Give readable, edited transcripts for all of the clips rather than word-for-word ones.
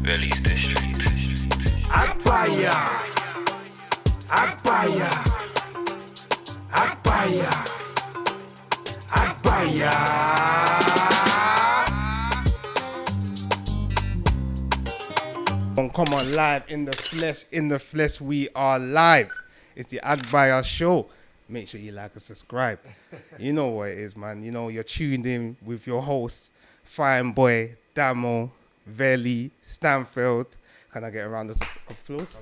Release District. Agbaya, Agbaya, Agbaya, Agbaya. Come on, live in the flesh, we are live. It's the Agbaya show. Make sure you like and subscribe. You know what it is, man. You know, you're tuned in with your hosts, Fine Boy, Damo, Veli, Stanfield. Can I get a round of applause?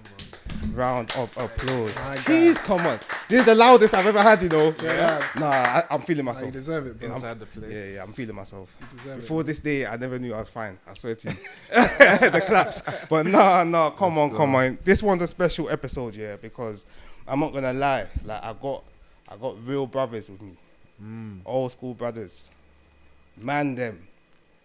Round of applause. Jeez, come on. This is the loudest I've ever had, you know. Yeah. Nah, I'm feeling myself. You deserve it, bro. Inside the place. Yeah, I'm feeling myself. You deserve Before it, this day, I never knew I was fine. I swear to you. The claps. But no, come on. This one's a special episode, yeah, because I'm not gonna lie. Like I got real brothers with me. Old school brothers. Man them.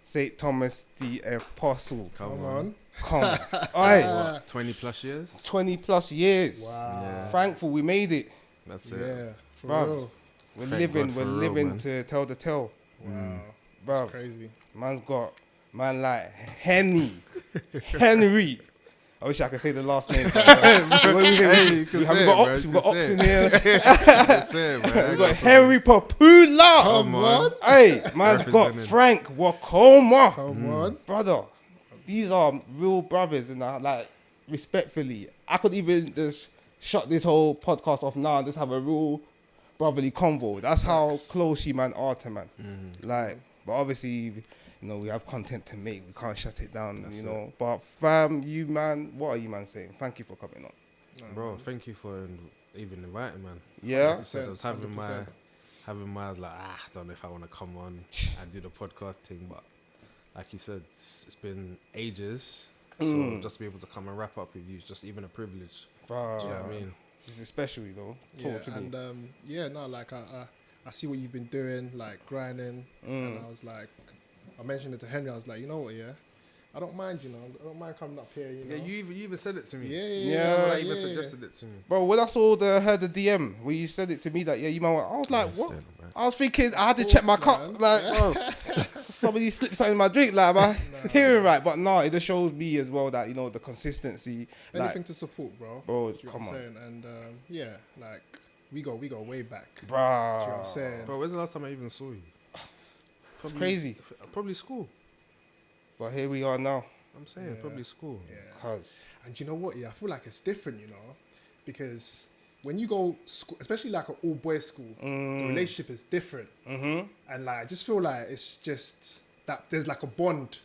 St. Thomas the Apostle. Come on. Come on. Oi. 20 plus years? 20 plus years. Wow. Yeah. Thankful we made it. That's it. Yeah, for Bruv. real. We're Thank God for real, living man. to tell the tale. Wow. Bruv. That's crazy. Man's got like Henry. I wish I could say the last name. Hey, you can We say got it, ops. bro. We got You can ops say in it. here. That's it, man. We got Henry Papula. Come on. Hey, man's got Representing. Frank Wokoma. Come on. Brother, these are real brothers, and like respectfully, I could even just shut this whole podcast off now and just have a real brotherly convo. That's how close you man are to man. Like, but obviously, you know, we have content to make. We can't shut it down, you know. But fam, you man, what are you man saying? Thank you for coming on. Bro, thank you for even inviting, man. Yeah. Like I said, I was having 100%. I was like, I don't know if I want to come on and do the podcast thing, but like you said, it's been ages. So just to be able to come and wrap up with you is just even a privilege. Bruh, Do you know what I mean? This is special, you know. Yeah, Talk to me. and like I see what you've been doing, like grinding, and I was like, I mentioned it to Henry. I was like, you know what, yeah, I don't mind, you know, I don't mind coming up here, you know. Yeah, you even said it to me. Yeah. Someone even suggested it to me. Bro, when I heard the DM where you said it to me that yeah, you man, I was like, what? Understand, man. I was thinking I had to Of check my course, cup, man. like, oh, somebody slipped something in my drink, like, am I hearing right? But no, it just shows me as well that you know the consistency. Anything Like, to support, bro. bro, Do you know come what I'm on, saying? And yeah, like we go way back. Do you know bro. what I'm saying? Bro, when's the last time I even saw you? It's crazy. Probably school. But here we are now, I'm saying, probably school. Yeah. cause And you know what? Yeah, I feel like it's different, you know, because when you go school, especially like an all boys school, the relationship is different. And like I just feel like it's just that there's like a bond,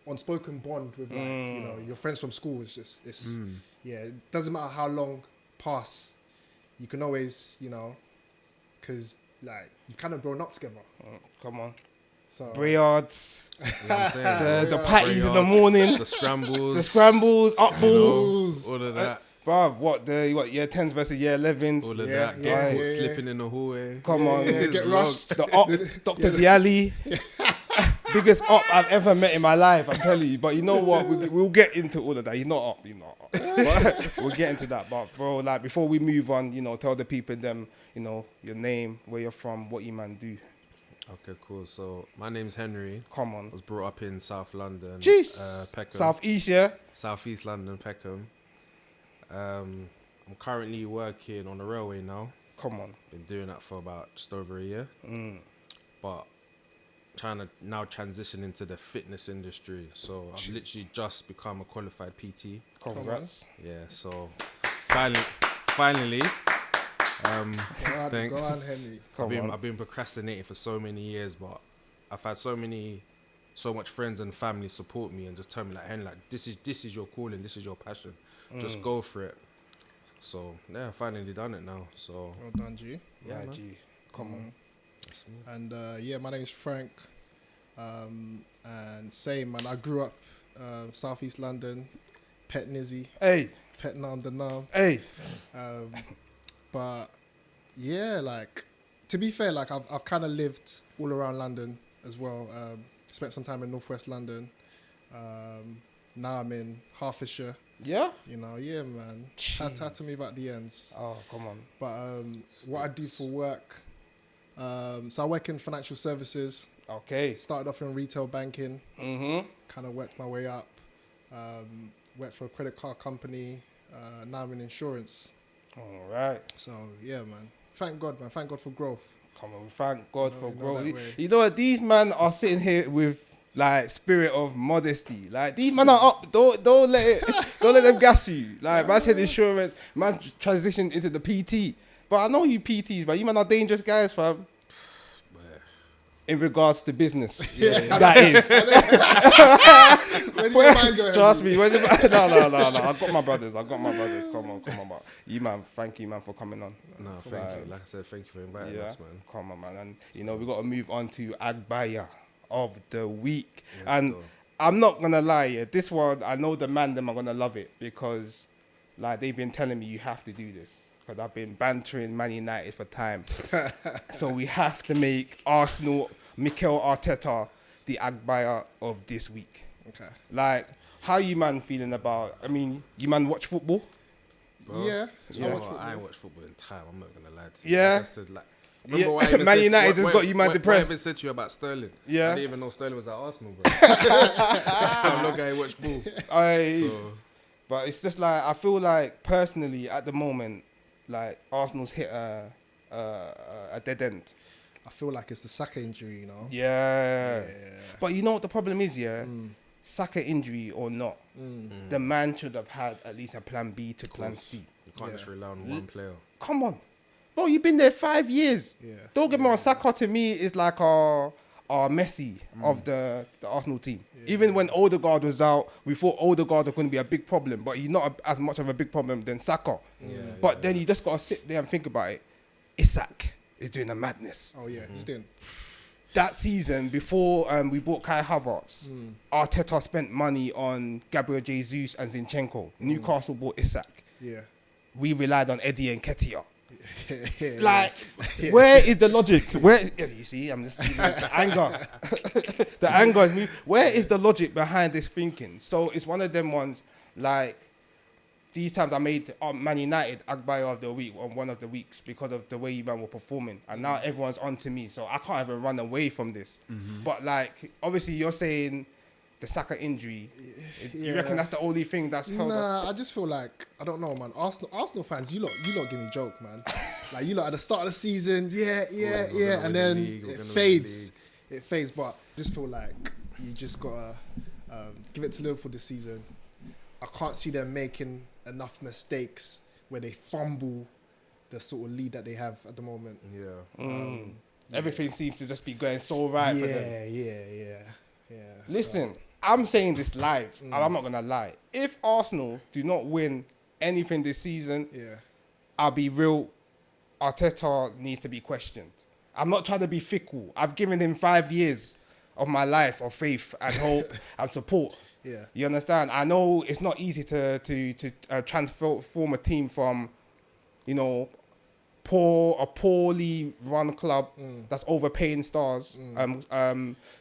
unspoken bond with like you know your friends from school. It's yeah. It doesn't matter how long pass, you can always because like you've kind of grown up together. come on, So Briards, You know what I'm saying? the patties in the Briards, morning, the scrambles, the scrambles, up you know, balls, all of that. bruv. What year 10s versus year 11s? All of Yeah, that. yeah, Get caught yeah. slipping in the hallway. Come on, yeah, It's get long. rushed. the op, Dr. Diali, biggest op I've ever met in my life, I'm telling you. But you know what? We'll get into all of that. You're not up. But we'll get into that. But bro, like before we move on, you know, tell the people them, you know, your name, where you're from, what you man do. Okay, cool. So my name's Henry. Come I on. was brought up in South London. Jeez. Peckham. Southeast, yeah? Southeast London, Peckham. I'm currently working on the railway now. Come on. Been doing that for about just over a year. But trying to now transition into the fitness industry. So I've literally just become a qualified PT. Congrats. Yeah, so finally, Go on, thanks. go on, Henry. Come on. I've been procrastinating for so many years, but I've had so much friends and family support me and just tell me like, Henry, like this is your calling, this is your passion, just go for it. So yeah, I finally done it now. So Well done, G. yeah, Yeah, man. G. Come on. That's me. And yeah, my name is Frank. And same, man. I grew up Southeast London, Pet Nizzy, Hey, Pet Nam the Nam. hey. But yeah, like to be fair, like I've kind of lived all around London as well. Spent some time in Northwest London. Now I'm in Hertfordshire. Yeah? You know, yeah, man. Had to move out the ends. Oh, come on. But what I do for work, so I work in financial services. Okay. Started off in retail banking, Mm-hmm. kind of worked my way up. Worked for a credit card company. Now I'm in insurance. All right. So yeah, man. Thank God, man. Thank God for growth. Come on, thank God for you know growth. that way. You know what? These men are sitting here with like spirit of modesty. Like these men are up. Don't let it. Don't let them gas you. Like man said insurance. Man transitioned into the PT. But I know you PTs, but you man are dangerous guys, fam. In regards to business, that is. Where do your mind go? Trust me. No. I got my brothers. Come on. But you man, thank you man for coming on. No, thank you. Like I said, thank you for inviting us, man. Come on, man. And you know we got to move on to Agbaya of the week. Yes, and though. I'm not gonna lie, this one I know the man them are gonna love it because like they've been telling me you have to do this. Because I've been bantering Man United for time. So we have to make Arsenal, Mikel Arteta, the Agbaya of this week. Okay. Like, how you man feeling about, I mean, you man watch football? Bro, Yeah. I ain't watched football in time. I'm not gonna lie to you. Yeah. Like I said, like, remember what I even Man said- United has what- got you man what- depressed. What I even said to you about Sterling. Yeah. I didn't even know Sterling was at Arsenal, bro. I'm not gonna watch ball. So, But it's just like, I feel like personally at the moment, like Arsenal's hit a dead end. I feel like it's the Saka injury, you know. Yeah. But you know what the problem is, Saka injury or not, the man should have had at least a plan B to plan C. you can't just rely on one player. Come on. Bro, you've been there 5 years. Yeah. Don't get me wrong, Saka to me is like our Messi of the Arsenal team. Even when Odegaard was out, we thought Odegaard was going to be a big problem, but he's not as much of a big problem than Saka. But then you just got to sit there and think about it. Isak is doing a madness. Oh yeah, he's doing. That season, before we bought Kai Havertz, Arteta spent money on Gabriel Jesus and Zinchenko. Newcastle bought Isak. Yeah. We relied on Eddie and Ketia. Yeah. Like, where is the logic? Where you see, I'm just the anger. The anger is me. Where is the logic behind this thinking? So it's one of them ones. Like these times, I made Man United Agbaya of the week on one of the weeks because of the way you man were performing, and now everyone's on to me. So I can't even run away from this. But like, obviously, you're saying the Saka injury. You reckon that's the only thing that's held us? Nah, I just feel like I don't know, man. Arsenal fans, you lot give me joke, man. Like you lot at the start of the season, we're gonna and win then the league, we're it gonna win the fades. It fades, but I just feel like you just gotta give it to Liverpool this season. I can't see them making enough mistakes where they fumble the sort of lead that they have at the moment. Yeah. Everything seems to just be going so right for them. Yeah. Listen, I'm saying this live, and I'm not gonna lie. If Arsenal do not win anything this season, I'll be real. Arteta needs to be questioned. I'm not trying to be fickle. I've given him 5 years of my life of faith and hope and support. Yeah. You understand? I know it's not easy to transform a team from, you know, a poorly run club that's overpaying stars,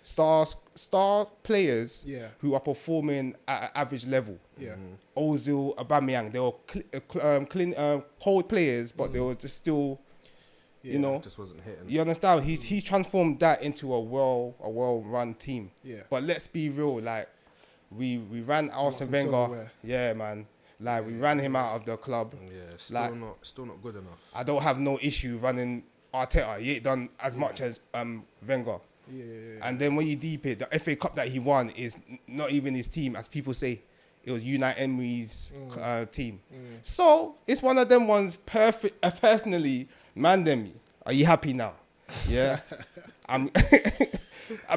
star players who are performing at an average level. Yeah. Ozil, Aubameyang, they were cold players, but they were just still, you know, Just wasn't hitting. you understand? He's transformed that into a well-run team. Yeah. But let's be real, like we ran Arsene some Wenger. silverware. Yeah, man. Like we ran him out of the club. Yeah, still not good enough. I don't have no issue running Arteta. He ain't done as much as Wenger. Yeah. And then when you deep it, the FA Cup that he won is not even his team, as people say. It was Unai Emery's team. So it's one of them ones. Perfect. Personally, man, them. Are you happy now? Yeah. I'm.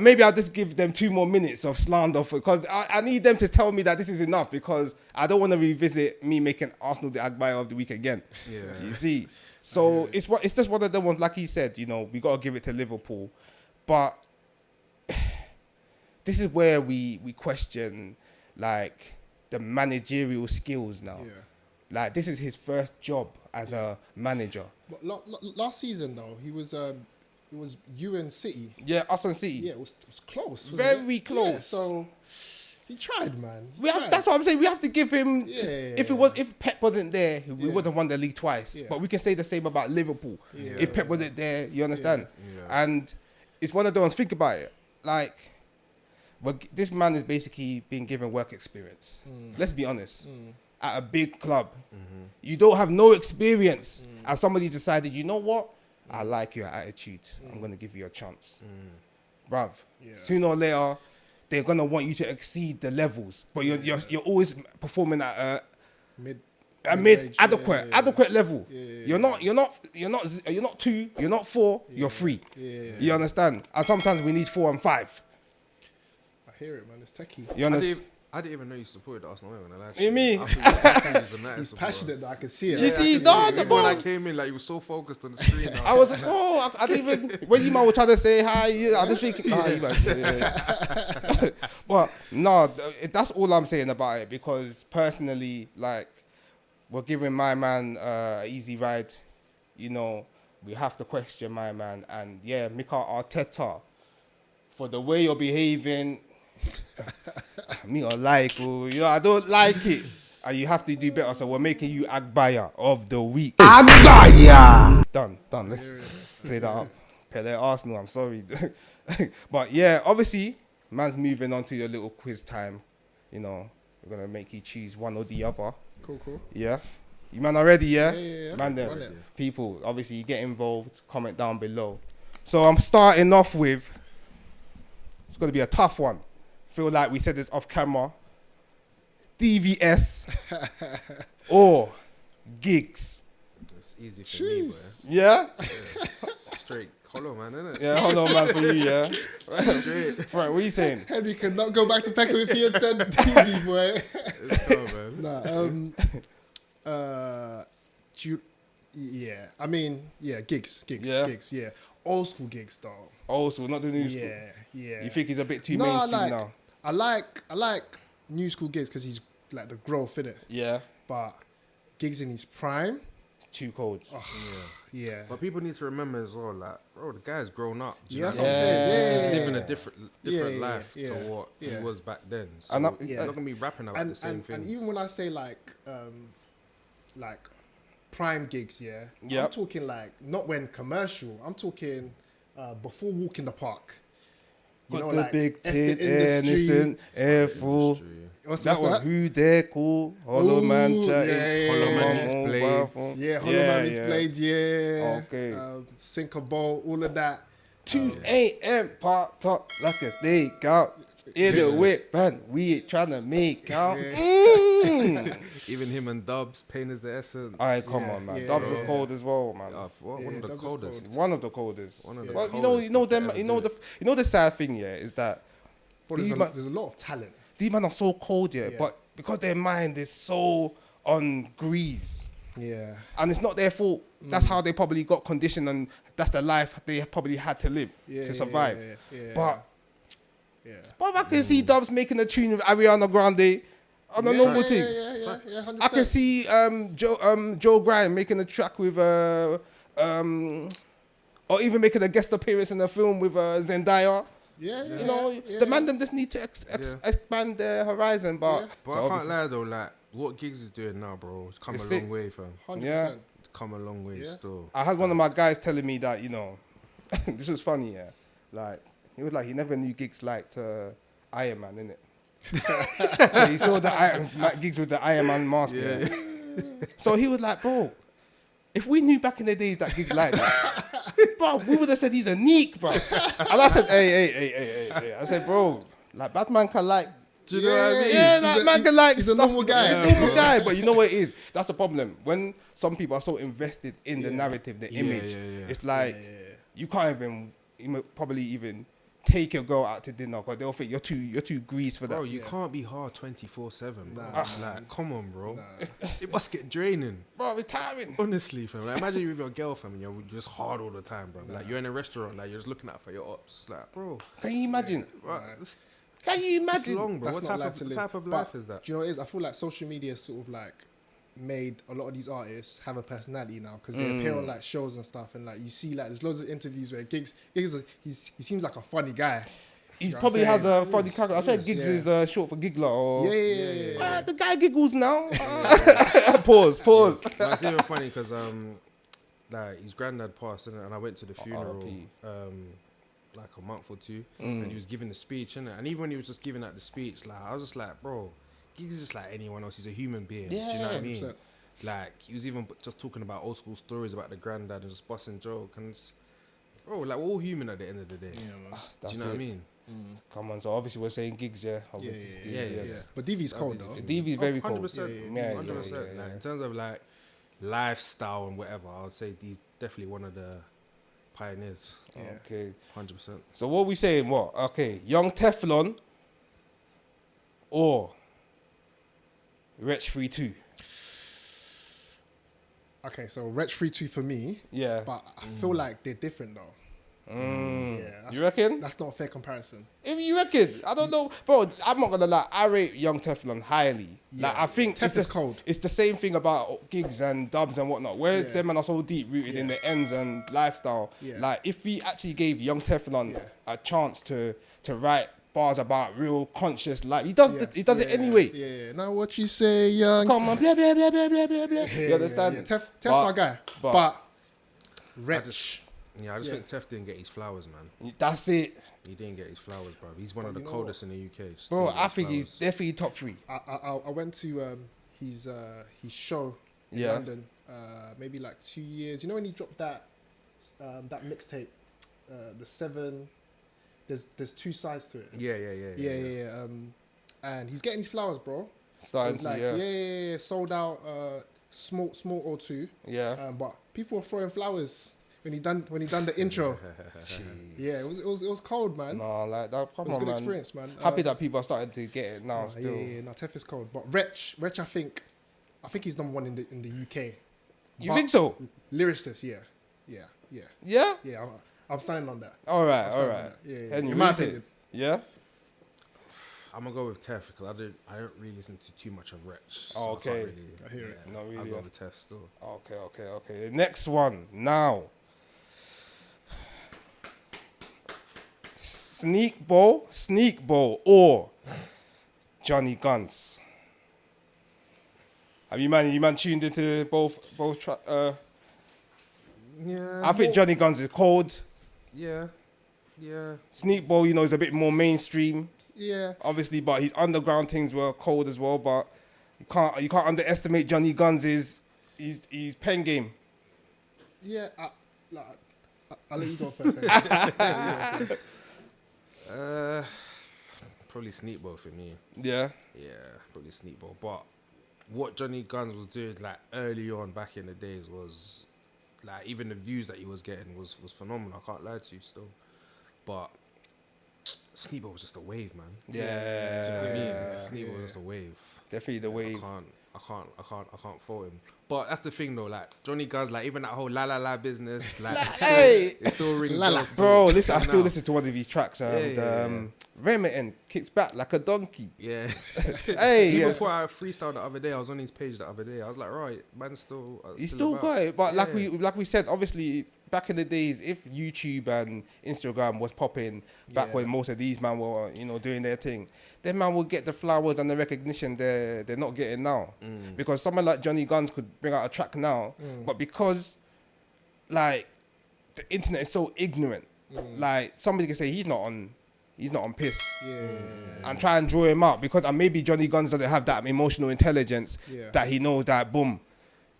Maybe I'll just give them 2 more minutes of slander because I need them to tell me that this is enough because I don't want to revisit me making Arsenal the Agbaya of the week again. Yeah. You see. So it's just one of them ones. Like he said, you know, we got to give it to Liverpool, but this is where we question like the managerial skills now. Yeah. Like this is his first job as a manager. But last season though, he was it was you and City. Yeah, us and City. Yeah, it was close. wasn't Very it? close. Yeah, so he tried, man. That's what I'm saying. We have to give him. Yeah. If Pep wasn't there, we would have won the league twice. Yeah. But we can say the same about Liverpool. Yeah. If Pep wasn't there, you understand. Yeah. And it's one of those. Think about it. Like but this man is basically being given work experience. Let's be honest. At a big club, you don't have no experience, and somebody decided, you know what? I like your attitude. I'm gonna give you a chance, bruv. Yeah. Sooner or later, they're gonna want you to exceed the levels, but you're always performing at a Mid-range, adequate level. Yeah. You're not 2, you're not 4, you're 3. Yeah. You understand? And sometimes we need 4 and 5. I hear it, man. It's techie. You understand? I didn't even know you supported Arsenal. When I You mean? He's passionate though. I can see it. You see, no, Even when I came in, like you were so focused on the screen. I was like, oh, I didn't even. When you man were trying to say hi, I just think, you man. Yeah. But no, that's all I'm saying about it, because personally, like, we're giving my man an easy ride. You know, we have to question my man, and yeah, Mikel Arteta, for the way you're behaving. Me don't like, I don't like it, and you have to do better. So we're making you Agbaya of the week. Agbaya. Done. Let's play that up. Pele Arsenal. I'm sorry, but yeah, obviously, man's moving on to your little quiz time. You know, we're gonna make you choose one or the other. Cool. Yeah, you man are ready? Yeah. Yeah. Man, Run there. it. People, obviously, you get involved. Comment down below. So I'm starting off with. It's gonna be a tough one. Feel like we said this off camera. DVS or gigs. It's easy for me, boy. Yeah? Straight hollow, man, isn't it? Yeah, hold on, man, for you, yeah? Straight. Frank, what are you saying? Henry cannot go back to Peckham if he had said TV, boy. Let's go, man. Yeah. I mean, yeah, gigs. Yeah. Yeah. Old school gigs, though. Oh, so we're not doing new school. Yeah. You think he's a bit too No, mainstream now? I like new school gigs because he's like the growth in it. Yeah. But gigs in his prime, Too cold. yeah. But people need to remember as well, like, bro, the guy's grown up. Do you Yeah, know that's what what I'm saying. Yeah. He's Yeah. living a different life yeah, to what he yeah. was back then. So And he's yeah. not gonna be rapping about the same And things. even when I say like prime gigs, yeah, Yep. I'm talking like not when commercial. I'm talking before Walk in the Park. You Got know, the like, big F the tit, industry. innocent, airful. What's That one, that? who they cool? Hollow man Ooh, chatting. yeah, Hollow yeah, Man yeah. is on played. mobile phone. Yeah, Hollow Man is yeah. played, yeah. Okay. Sink a ball, all of that. 2 a.m. parked up like a stakeout. In the whip, man, we ain't trying to make out. Even him and Dubs, Pain is the essence. Alright, come on, man. yeah, Dubs yeah. is cold as well, man. One Yeah, of the Dubs is coldest. cold. One of the coldest. One of the Well, coldest you know to them. ever You know do the sad thing, yeah, is that But these there's a lot of talent. men are so cold, yeah, Yeah. but because their mind is so on grease, Yeah. and it's not their fault. That's how they probably got conditioned, and that's the life they probably had to live to survive. Yeah. But yeah. I can see Dubs making a tune with Ariana Grande on a normal thing. Yeah, 100%. I can see Joe Grind making a track with or even making a guest appearance in a film with Zendaya. Yeah, You know, the man them just need to expand their horizon. But, But so I can't obviously- lie though, like what Gigs is doing now, bro, it's come It's a sick. long way, fam. 100%. Yeah. It's come a long way Yeah. still. I had one of my guys telling me that, you know, this is funny, yeah. Like, he was like, he never knew Gigs liked Iron Man, innit? So he saw the Gigs with the Iron Man mask. Yeah. So he was like, bro, if we knew back in the days that Gigs liked that, bro, we would have said he's a neek, bro. And I said, hey. I said, bro, like, Batman can like, Do you know what I mean? yeah, like, man can like he's a stuff- normal guy. he's a normal guy, but you know what it is? That's the problem. When some people are so invested in the narrative, the image, yeah. it's like you can't even probably even take your girl out to dinner because they'll think you're too greased for that. Bro, you can't be hard 24/7. Like, come on, bro. It must get draining. Bro, it's tiring. Honestly, fam. Like, imagine you with your girlfriend and you're just hard all the time, bro. Like, you're in a restaurant, like, you're just looking out for your ops. Like, bro, Can you imagine? it's Can you it's imagine? long, bro. That's What not life to what live. type of But life is that? Do you know what it is? I feel like social media sort of like made a lot of these artists have a personality now because they appear on like shows and stuff, and like you see like there's loads of interviews where Gigs he seems like a funny guy. He You know probably what I'm has a saying? funny character. I said Gigs Yeah. is short for giggler or Yeah. the guy giggles now. Pause. No, it's even funny because like his granddad passed, innit? And I went to the funeral. RIP. like a month or two, and he was giving the speech, innit? And even when he was just giving out the speech, like I was just like, bro, Giggs is just like anyone else. He's a human being. Do you know what I mean? 100%. Like he was even just talking about old school stories about the granddad and just busting joke, and bro, like we're all human at the end of the day. Yeah, man. Do you know what I mean? Come on, so obviously we're saying Giggs, yeah. Yeah. But DV's cold though. DV's very cold. 100%. Yeah, 100%. yeah. Like, in terms of like lifestyle and whatever, I would say he's definitely one of the pioneers. Yeah. Okay. 100%. So what we saying? What? Okay, Young Teflon or Wretch 32. Okay, so Wretch 3-2 for me. Yeah. But I feel like they're different though. Yeah, You reckon? That's not a fair comparison. If you reckon, I don't know, bro. I'm not gonna lie. I rate Young Teflon highly. Like Yeah. I think Tef is cold. It's the same thing about gigs and dubs and whatnot. Where them man are so deep rooted in the ends and lifestyle. Yeah. Like if we actually gave Young Teflon Yeah. a chance to write bars about real conscious life, he does it anyway. Yeah. Now what you say, young? Come on, blah blah blah blah blah blah blah. You understand? Yeah. Tef's my guy. But Wretch. I just think Tef didn't get his flowers, man. That's it, He didn't get his flowers, bro. He's one of the you know coldest in the UK. Just bro. didn't get I his think he's flowers. definitely top 3. I went to his show in Yeah. London maybe like 2 years. You know when he dropped that mixtape, the 7. There's 2 sides to it. Yeah. And he's getting his flowers, bro. Starting It's to, like yeah, sold out small or 2. yeah. But people were throwing flowers when he done the intro. Yeah, it was cold, man. No, like that. Come It was a on, good man. experience, man. Happy that people are starting to get it now. Still, No, Tef is cold. But Wretch, I think he's number 1 in the UK. you But think so? Lyricist, yeah. Yeah. I'm standing on that. All right, I'm all standing on right. that. Yeah. Henry, In what my you say? opinion. Yeah. I'm gonna go with Tef because I don't really listen to too much of Wretch. So Oh, okay. I can't really, I hear it. Not really, I'll yeah. go with Tef still. Okay. The next one now. Sneak Bowl, or Johnny Guns. Have you man tuned into both Yeah. I think Johnny Guns is cold. Yeah. Sneak Bowl, is a bit more mainstream, Yeah. obviously, but his underground things were cold as well. But you can't underestimate Johnny Guns' his pen game. Yeah. I'll let you go first. Henry. Probably Sneakball for me. Yeah. Yeah, probably Sneakball. But what Johnny Guns was doing like early on back in the days was like even the views that he was getting was phenomenal. I can't lie to you still. But Sneakball was just a wave, man. Yeah. Do you know what I mean? Sneakball was just a wave. Definitely the wave. I can't fault him. But that's the thing though, like Johnny Guns, like even that whole la la la business, like Hey! it still rings La la. bells to Bro, me listen, I still now. listen to one of his tracks. Remington kicks back like a donkey. Yeah. Hey, He yeah. even put out a freestyle the other day. I was on his page the other day. I was like, right, man, still. He's still about. got it, but Yeah. like we said, obviously back in the days, if YouTube and Instagram was popping back Yeah. when most of these man were doing their thing, then man will get the flowers and the recognition they're not getting now. Because someone like Johnny Guns could bring out a track now, but because like the internet is so ignorant, like somebody can say he's not on piss. And try and draw him out because maybe Johnny Guns doesn't have that emotional intelligence that he knows that boom,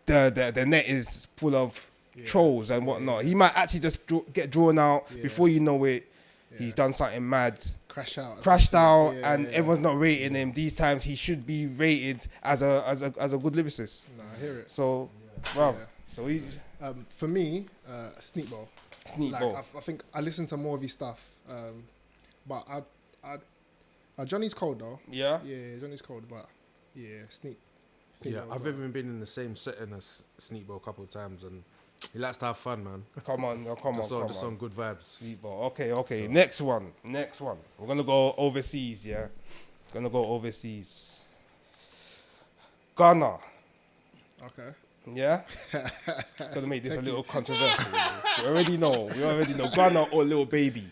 the net is full of trolls and whatnot. He might actually just get drawn out before you know it. He's done something mad, crashed out, and everyone's not rating him. These times he should be rated as a good lyricist. No, I hear it. So, bro, Yeah. so he's For me, Sneakball. Sneak Like, Bowl. I think I listen to more of his stuff, but Johnny's cold though. Yeah. Yeah, Johnny's cold, but yeah, Sneak. Yeah, Bowl, I've bro. even been in the same setting as Sneakball a couple of times, and he likes to have fun, man. Come on, Just on good vibes. Sleepball. Okay. Next one. We're gonna go overseas. Yeah, gonna go overseas. Ghana. Okay. Yeah. Gonna make this a little controversial. We already know. Ghana or Little Baby.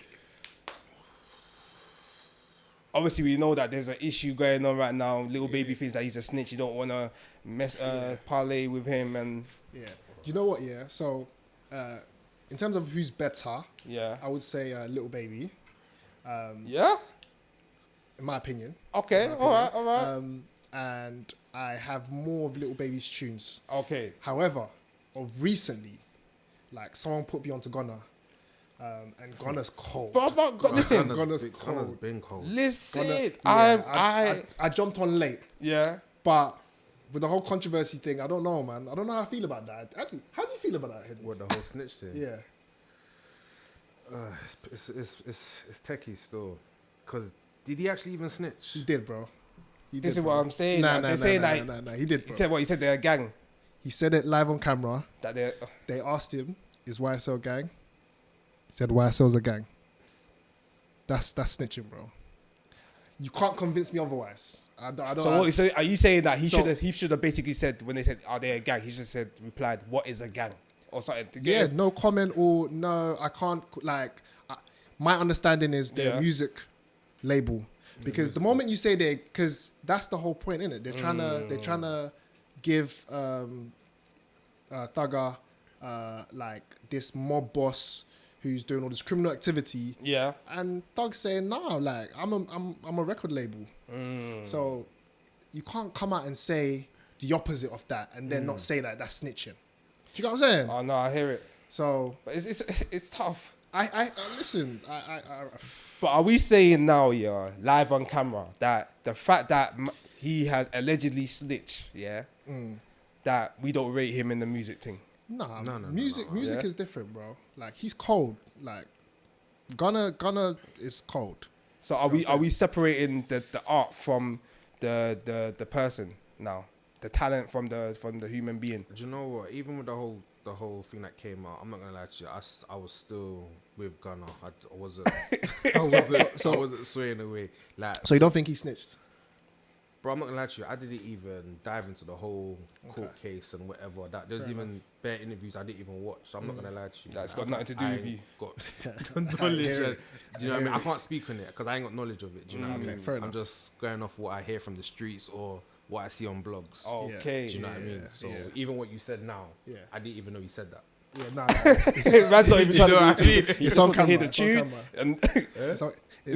Obviously, we know that there's an issue going on right now. Little Baby thinks that he's a snitch. You don't want to parlay with him, and Yeah. You know what? Yeah. So, in terms of who's better, Yeah. I would say Little Baby, Yeah. in my opinion. Okay. In my All right. opinion. All right. And I have more of Little Baby's tunes. Okay. However, of recently, like someone put me onto Gunna, and Gunna's cold. But listen. Gunna's Gunna's cold. been cold. Listen. Yeah, I jumped on late, Yeah. but with the whole controversy thing, I don't know, man. I don't know how I feel about that. Actually, how do you feel about that, Henry? What, the whole snitch thing? Yeah. It's techie still. Because did he actually even snitch? He did, bro. He This did, is bro. what I'm saying. Nah, like, nah, they're nah, saying nah, like nah, nah. He did, he bro. said what he said. They're a gang. He said it live on camera. That they're. They asked him, "Is YSL a gang?" He said, "YSL's a gang." That's snitching, bro. You can't convince me otherwise. I don't. So are you saying that So- he should have basically said when they said are they a gang? He just replied what is a gang or something. To get Yeah, it? no comment or no. I can't like. My understanding is their Yeah. music label because the moment you say they, because that's the whole point in it. They're trying to give Thugger like this mob boss who's doing all this criminal activity. Yeah. And Thug's saying, "Nah, like I'm a record label." So you can't come out and say the opposite of that and then not say that that's snitching. Do you get what I'm saying? Oh no, I hear it. So But it's tough. I listen. But are we saying now, yeah, live on camera, that the fact that he has allegedly snitched, yeah, that we don't rate him in the music thing? Nah, No, music Yeah. is different, bro. Like he's cold. Like Gunna is cold. So are we separating the art from the person now, the talent from the human being? Do you know what? Even with the whole thing that came out, I'm not gonna lie to you. I was still with Gunna. I wasn't. I wasn't swaying away. Like, So you don't think he snitched? bro, I'm not gonna lie to you. I didn't even dive into the whole court case and whatever. That there's even bare interviews I didn't even watch. So I'm not gonna lie to you. That's got nothing to do I with ain't you. Got knowledge. hear Do it. you know what I mean? I can't speak on it because I ain't got knowledge of it. Do you know what I Okay, mean? fair I'm enough. just going off what I hear from the streets or what I see on blogs. Okay. Do you know what I mean? So even what you said now, I didn't even know you said that. Yeah, nah. Man's not even Do you know trying what to I mean? do. It's You on just want to hear camera, the it's on tune, camera. and It's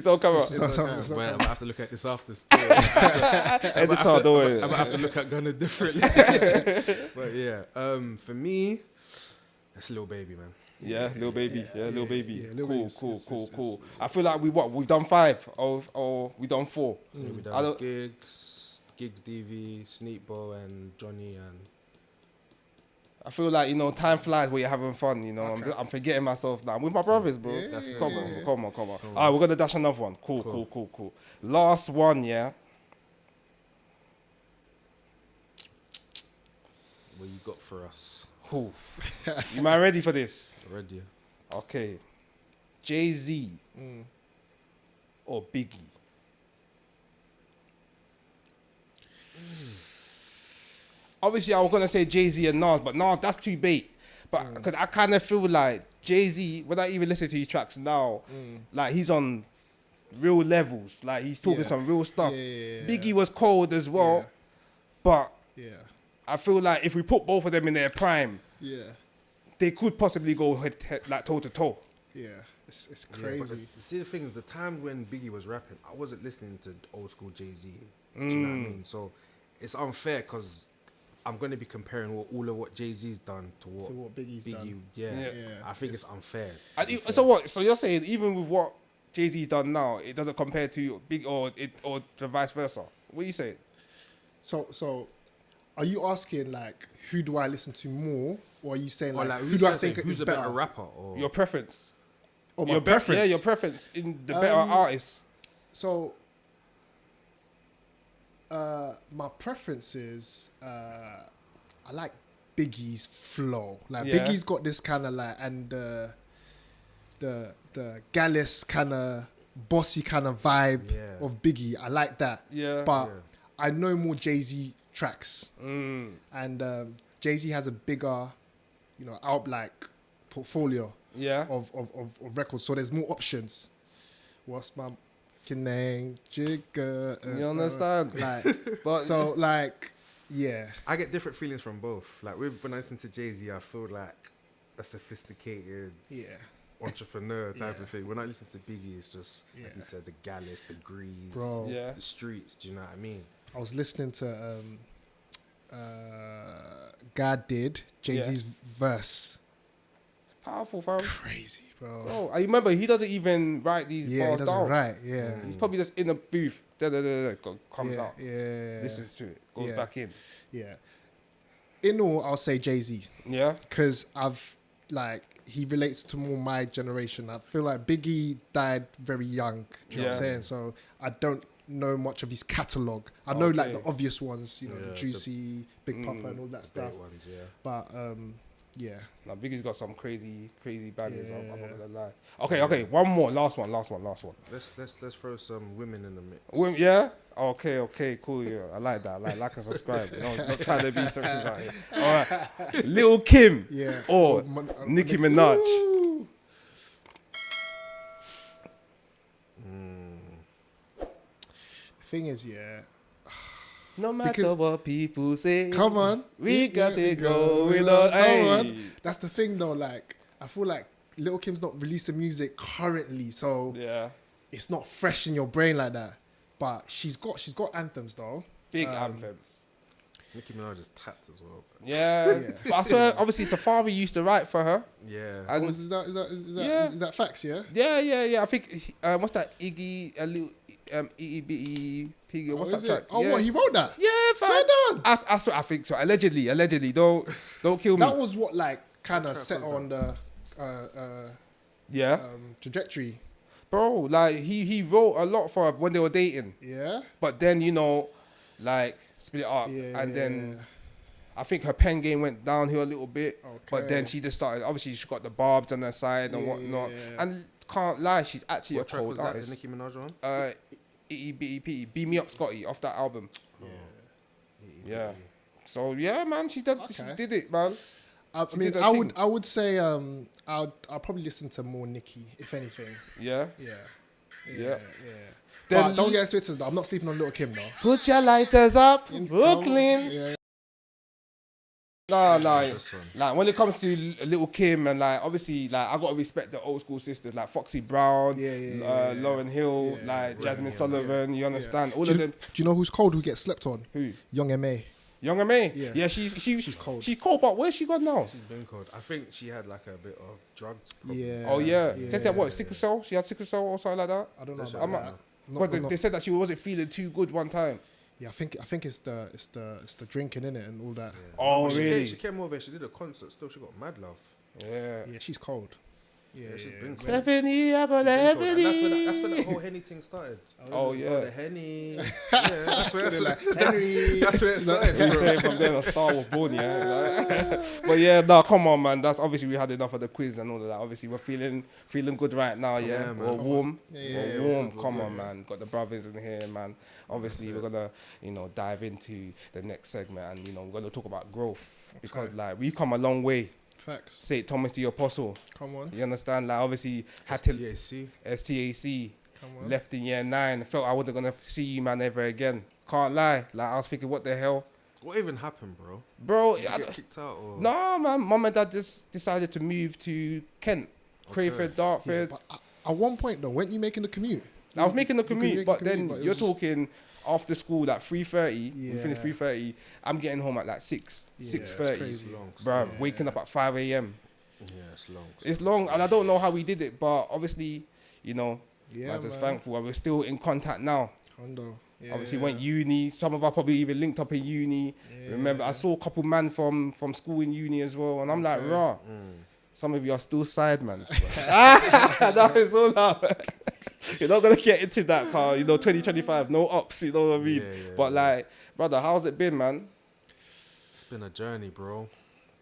on camera. It's on But camera. I'm gonna have to look at this after. Still. editor, don't worry. I'm gonna have to look at Gunna differently. But yeah, for me, that's Lil Baby, man. Yeah, little baby. Yeah, little baby. yeah, Lil Cool, Baby's- cool, it's- cool, it's- cool. it's- I feel like we've done 5 or we done 4. Yeah, we I done don't- gigs, DV, Sneakbo, and Johnny, and I feel like time flies when you're having fun. I'm forgetting myself now. I'm with my brothers, bro. Come on. All right, we're gonna dash another one. Cool. Last one, yeah. what you got for us Cool. You man ready for this? already? Okay. Jay-Z or Biggie? Obviously, I was gonna say Jay-Z and Nas, but Nas, that's too bait. But cause I kind of feel like Jay-Z, when I even listen to his tracks now, like he's on real levels. Like he's talking Yeah. some real stuff. Yeah. Biggie was cold as well, Yeah. but Yeah, I feel like if we put both of them in their prime, yeah, they could possibly go like toe to toe. yeah. It's Yeah, but crazy. see, the thing is, the time when Biggie was rapping, I wasn't listening to old school Jay-Z. Do you know what I mean? So it's unfair because I'm going to be comparing all of what Jay-Z's done to what Biggie's done. Yeah. Yeah. I think it's unfair. And so what? So you're saying even with what Jay-Z done now, it doesn't compare to Big or the vice versa? What are you saying? So, are you asking like who do I listen to more, or are you saying Or like, like, who do I think who's is a better? better rapper? Or Your preference. Or my Your preference? Yeah, your preference in the better artists. So, my preference is I like Biggie's flow. Like Yeah. Biggie's got this kind of like and the Gallus kind of bossy kind of vibe Yeah. of Biggie. I like that. Yeah. But Yeah. I know more Jay-Z tracks, and Jay-Z has a bigger, out like portfolio. Yeah. Of records, so there's more options. What's my name? Jigger. You understand? Like, But so like, yeah, I get different feelings from both. Like when I listen to Jay-Z, I feel like a sophisticated Yeah. entrepreneur type Yeah. of thing. When I listen to Biggie, it's just like Yeah. you said, the Gallus, the Grease, Bro. Yeah. the streets. Do you know what I mean? I was listening to God did Jay-Z's verse. Powerful, fam. Crazy, bro. Bro, I remember he doesn't even write these Yeah, he bars doesn't down. write. Yeah. He's probably just in the booth. Comes Yeah, out. yeah. Listens to it. Goes Yeah. back in. Yeah. In all, I'll say Jay-Z. Yeah. Because he relates to more my generation. I feel like Biggie died very young. Do you know what I'm Yeah. saying? So I don't know much of his catalogue. I know like Okay. the obvious ones, you know, Yeah, the the- Juicy, Big Papa and all that stuff. Great ones, yeah. But yeah. Now Biggie's got some crazy bangers. I'm not Yeah. gonna lie. Okay. One more. Last one. Let's throw some women in the mix. Yeah. Okay. Cool. Yeah. I like that. Like and subscribe. You know, not trying to be sexist out here. All right. Lil Kim. Yeah. Or Nicki Minaj. Ooh. The thing is, yeah. No matter Because- what people say. Come on. We got Yeah, it going on. Come Hey. on. That's the thing though, like I feel like Lil Kim's not releasing music currently, so Yeah. it's not fresh in your brain like that. But she's got anthems though. Big anthems. Nicki Minaj is tapped as well. Yeah. Yeah. But I swear, obviously, Safari used to write for her. Yeah. And Is that Yeah. is that facts? Yeah. yeah. I think what's that? Iggy, a little itty bitty piggy. What's Is that track? it? Oh, yeah. what he wrote that? Yeah, fam. So done. I think so. Allegedly. Don't kill me. That was what like kind of track set was on the Yeah, trajectory. bro. Like he wrote a lot for her when they were dating, Yeah. but then like split it up, Yeah. and then I think her pen game went downhill a little bit. But then Okay. she just started. Obviously, she got the barbs on her side and whatnot. Yeah. And can't lie, she's actually What a track cold was that? The artist. Nicki Minaj one? Itty bitty pitty, Beam Me Up Scotty off that album. Yeah. So yeah, man, she Okay. did it, man. I She mean, did her I thing. would say I'll probably listen to more Nicki if anything. Yeah. Yeah. Yeah. But Then don't get us twisted though. I'm not sleeping on Little Kim though. put your lighters up, Brooklyn. Yeah. No. This one. Like when it comes to Little Kim and like obviously like I gotta respect the old school sisters like Foxy Brown, Yeah. Lauren Hill, Yeah, like Jasmine Hill, Sullivan. You understand? All Do of you, them. do you know who's cold? Who gets slept on? Who? Young M.A. Young May. Yeah. Yeah, she's cold. She's cold, but where's she gone now? She's been cold. I think she had like a bit of drugs problem. Yeah. Oh yeah. Says that what sickle cell? She had sickle cell or something like that. I don't know. That's About right. that. But they said that she wasn't feeling too good one time. Yeah, I think it's the drinking in it and all that. Oh She really? Came, she came over. She did a concert. Still, she got mad love. Yeah. Yeah, she's cold. Yeah, She's been cold. Stephanie, I got Been cold. And Stephanie. that's when that whole Henny thing started. Oh The yeah. Henny. Yeah, that's where, Henry. that's where it started. We bro. say from then a star was born, yeah. But yeah, no, come on, man. That's obviously we had enough of the quiz and all of that. Obviously, we're feeling good right now, yeah. Yeah, man. We're warm, Yeah, we're warm. we're Come good. on, man. Got the brothers in here, man. Obviously, we're gonna, dive into the next segment, and we're gonna talk about growth because like we've come a long way. Facts. St. Thomas the Apostle. Come on. You understand? Like obviously had to STAC. STAC. Come on. Left in year 9. Felt I wasn't gonna see you, man, ever again. Can't lie. Like I was thinking, what the hell, What even happened, bro? bro? Did you I get don't- kicked out or? No, man. Mum and dad just decided to move to Kent, Crayford, Dartford. But at one point though, weren't you making the commute? I was making the You could commute, make but a then commute, but it you're was just- talking after school like 3:30. We finish Yeah. 3:30. I'm getting home at like 6, Yeah, 6:30. it's crazy. long. Bruv, waking up at 5 a.m. Yeah, it's long. It's long, and I don't know how we did it, but obviously, Yeah, I'm just man. thankful, and we're still in contact now. Hondo. Yeah, Obviously, went uni. Some of us probably even linked up in uni. Remember, I saw a couple man from school in uni as well, and I'm like, rah. Some of you are still side man. That is all out. You're not gonna get into that car, 2025, no ups, you know what I mean? Yeah, But like, brother, how's it been, man? It's been a journey, bro.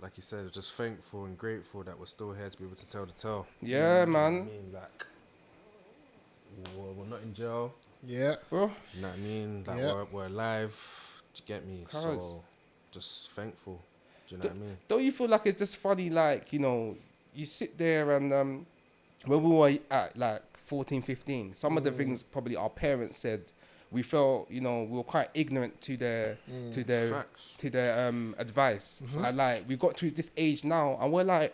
Like you said, just thankful and grateful that we're still here to be able to tell the tale. Yeah, You know what I man, mean, like, we're not in jail. Yeah. bro. You know what I mean? Like, Yeah. we're alive. Do you get me? Cuz. So, just thankful. Do you know what I mean? Don't you feel like it's just funny, like, you sit there and when we were at like 14, 15, some of the things probably our parents said, we felt, we were quite ignorant to their Facts. advice. And like we got to this age now and we're like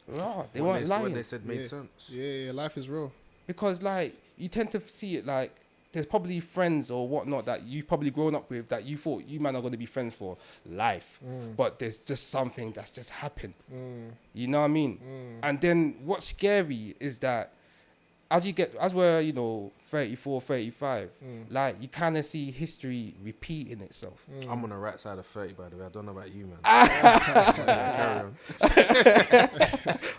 No, they What weren't What lying. they said made Yeah. sense. Yeah, life is real. Because like you tend to see it like there's probably friends or whatnot that you've probably grown up with that you thought you might not going to be friends for life, but there's just something that's just happened. You know what I mean? And then what's scary is that as we're 34, 35, like you kind of see history repeating itself. I'm on the right side of 30, by the way. I don't know about you, man. Yeah, carry on.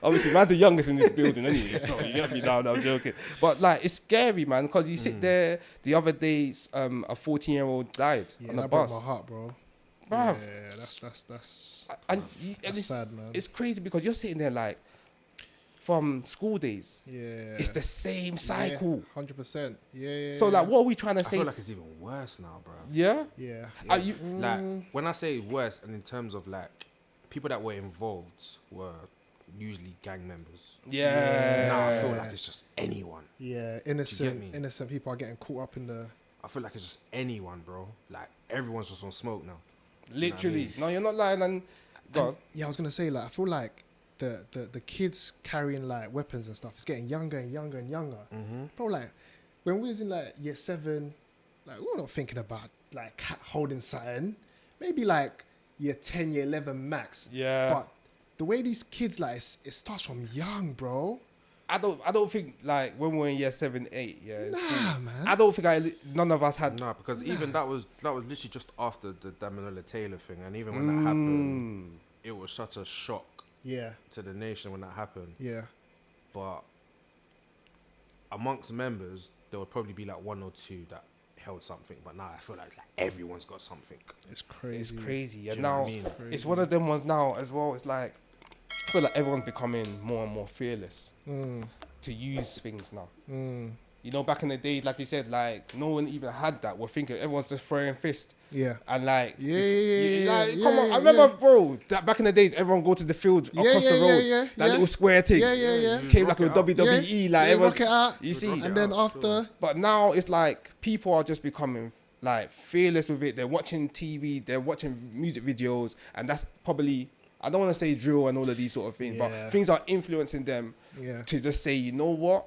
Obviously, man's the youngest in this building anyway, so you get me now. I'm joking, but like it's scary, man, because you sit there. The other day, a 14-year-old died Yeah, on a that broke bus. my heart, bro. Bruv. Yeah, that's And that's it's, sad, man. it's crazy because you're sitting there like from school days. Yeah, It's the same cycle. 100%. Yeah. So like, what are we trying to I say? feel like it's even worse now, bro. Yeah. yeah. Are you? Like, when I say worse, and in terms of like, people that were involved were usually gang members. Yeah. Now I feel like it's just anyone. Yeah, me? innocent people are getting caught up in the. I feel like it's just anyone, bro. Like, everyone's just on smoke now. Literally. No, you're not lying. And God. Yeah, I was gonna say, like, I feel like the kids carrying like weapons and stuff is getting younger and younger and younger. Bro, like when we was in like year 7, like we were not thinking about like holding something. Maybe like year 10, year 11 max. Yeah. But the way these kids like it starts from young, bro. I don't think like when we were in year 7, 8, yeah. in Nah, school, man. I don't think none of us had. No, because even that was literally just after the Damilola Taylor thing, and even when that happened, it was such a shock Yeah, to the nation when that happened. yeah, But amongst members, there would probably be like 1 or 2 that held something. But now I feel like everyone's got something. it's crazy. It's crazy. Do And you know now what I mean? it's one of them ones now as well. It's like I feel like everyone's becoming more and more fearless to use things now. You know, back in the day, like you said, like no one even had that. We're thinking everyone's just throwing fist. Yeah. And like, Yeah, like, yeah, come on. yeah, I remember, yeah. bro, that back in the days, everyone go to the field across the road. That little square thing. Yeah. Came like a rock it out. WWE, like yeah, everyone. rock it out. You see, rock it And then out, after, but now it's like people are just becoming like fearless with it. They're watching TV, they're watching music videos, and that's probably, I don't want to say drill and all of these sort of things, Yeah. but things are influencing them Yeah. to just say, you know what,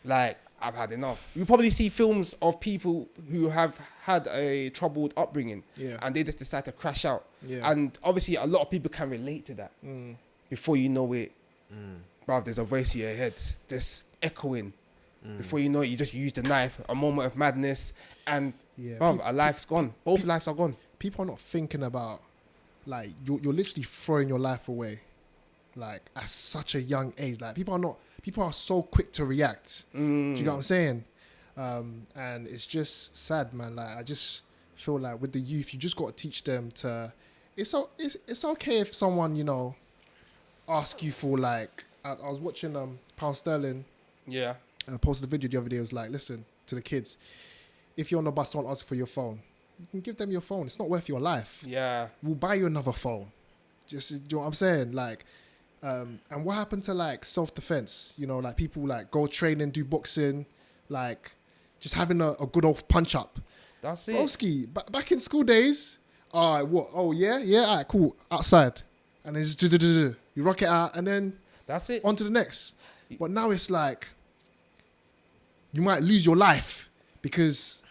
like I've had enough. You probably see films of people who have had a troubled upbringing, Yeah. and they just decide to crash out. Yeah. And obviously, a lot of people can relate to that. Before you know it, bruv, there's a voice in your head just echoing. Before you know it, you just use the knife, a moment of madness, and Yeah, bruv, a life's gone. Both lives are gone. people are not thinking about, like, you're literally throwing your life away, like, at such a young age. Like, people are so quick to react. Do you get what I'm saying? And it's just sad, man. Like, I just feel like with the youth, you just got to teach them to, it's okay if someone, ask you for, like, I was watching Pound Sterling Yeah. posted a video the other day. It was like, listen to the kids, if you're on the bus, someone asks for your phone, you can give them your phone. It's not worth your life. Yeah. We'll buy you another phone. Just, do you know what I'm saying? Like, and what happened to like self-defense? Like people like go training, do boxing, like just having a good old punch up. That's it. Broski, back in school days, what? Oh yeah, all right, cool. Outside, and then just you rock it out, and then That's it. on to the next. But now it's like you might lose your life because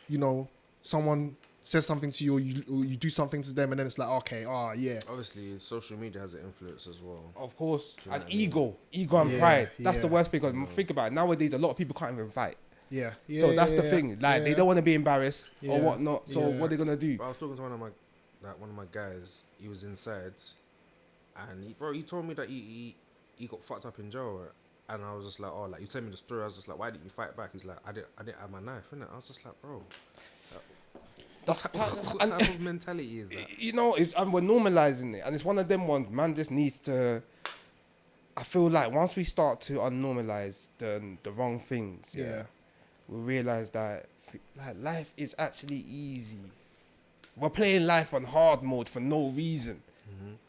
someone says something to you, or you do something to them, and then it's like, okay, yeah. Obviously, social media has an influence as well. Of course. Do you know And what I mean? ego and Yeah, pride. That's yeah. the worst thing. Because think about it. Nowadays, a lot of people can't even fight. Yeah. So that's the thing. Like, they don't want to be embarrassed or Yeah. whatnot. So Yeah. what are they going to do? But I was talking to one of my guys. He was inside, and he told me that he got fucked up in jail. Right? And I was just like, oh, like you tell me the story. I was just like, why didn't you fight back? He's like, I didn't have my knife, innit? I was just like, bro. What type of mentality is that? And we're normalizing it, and it's one of them ones. Man just needs to. I feel like once we start to unnormalize the wrong things, Yeah. we realize that like life is actually easy. We're playing life on hard mode for no reason.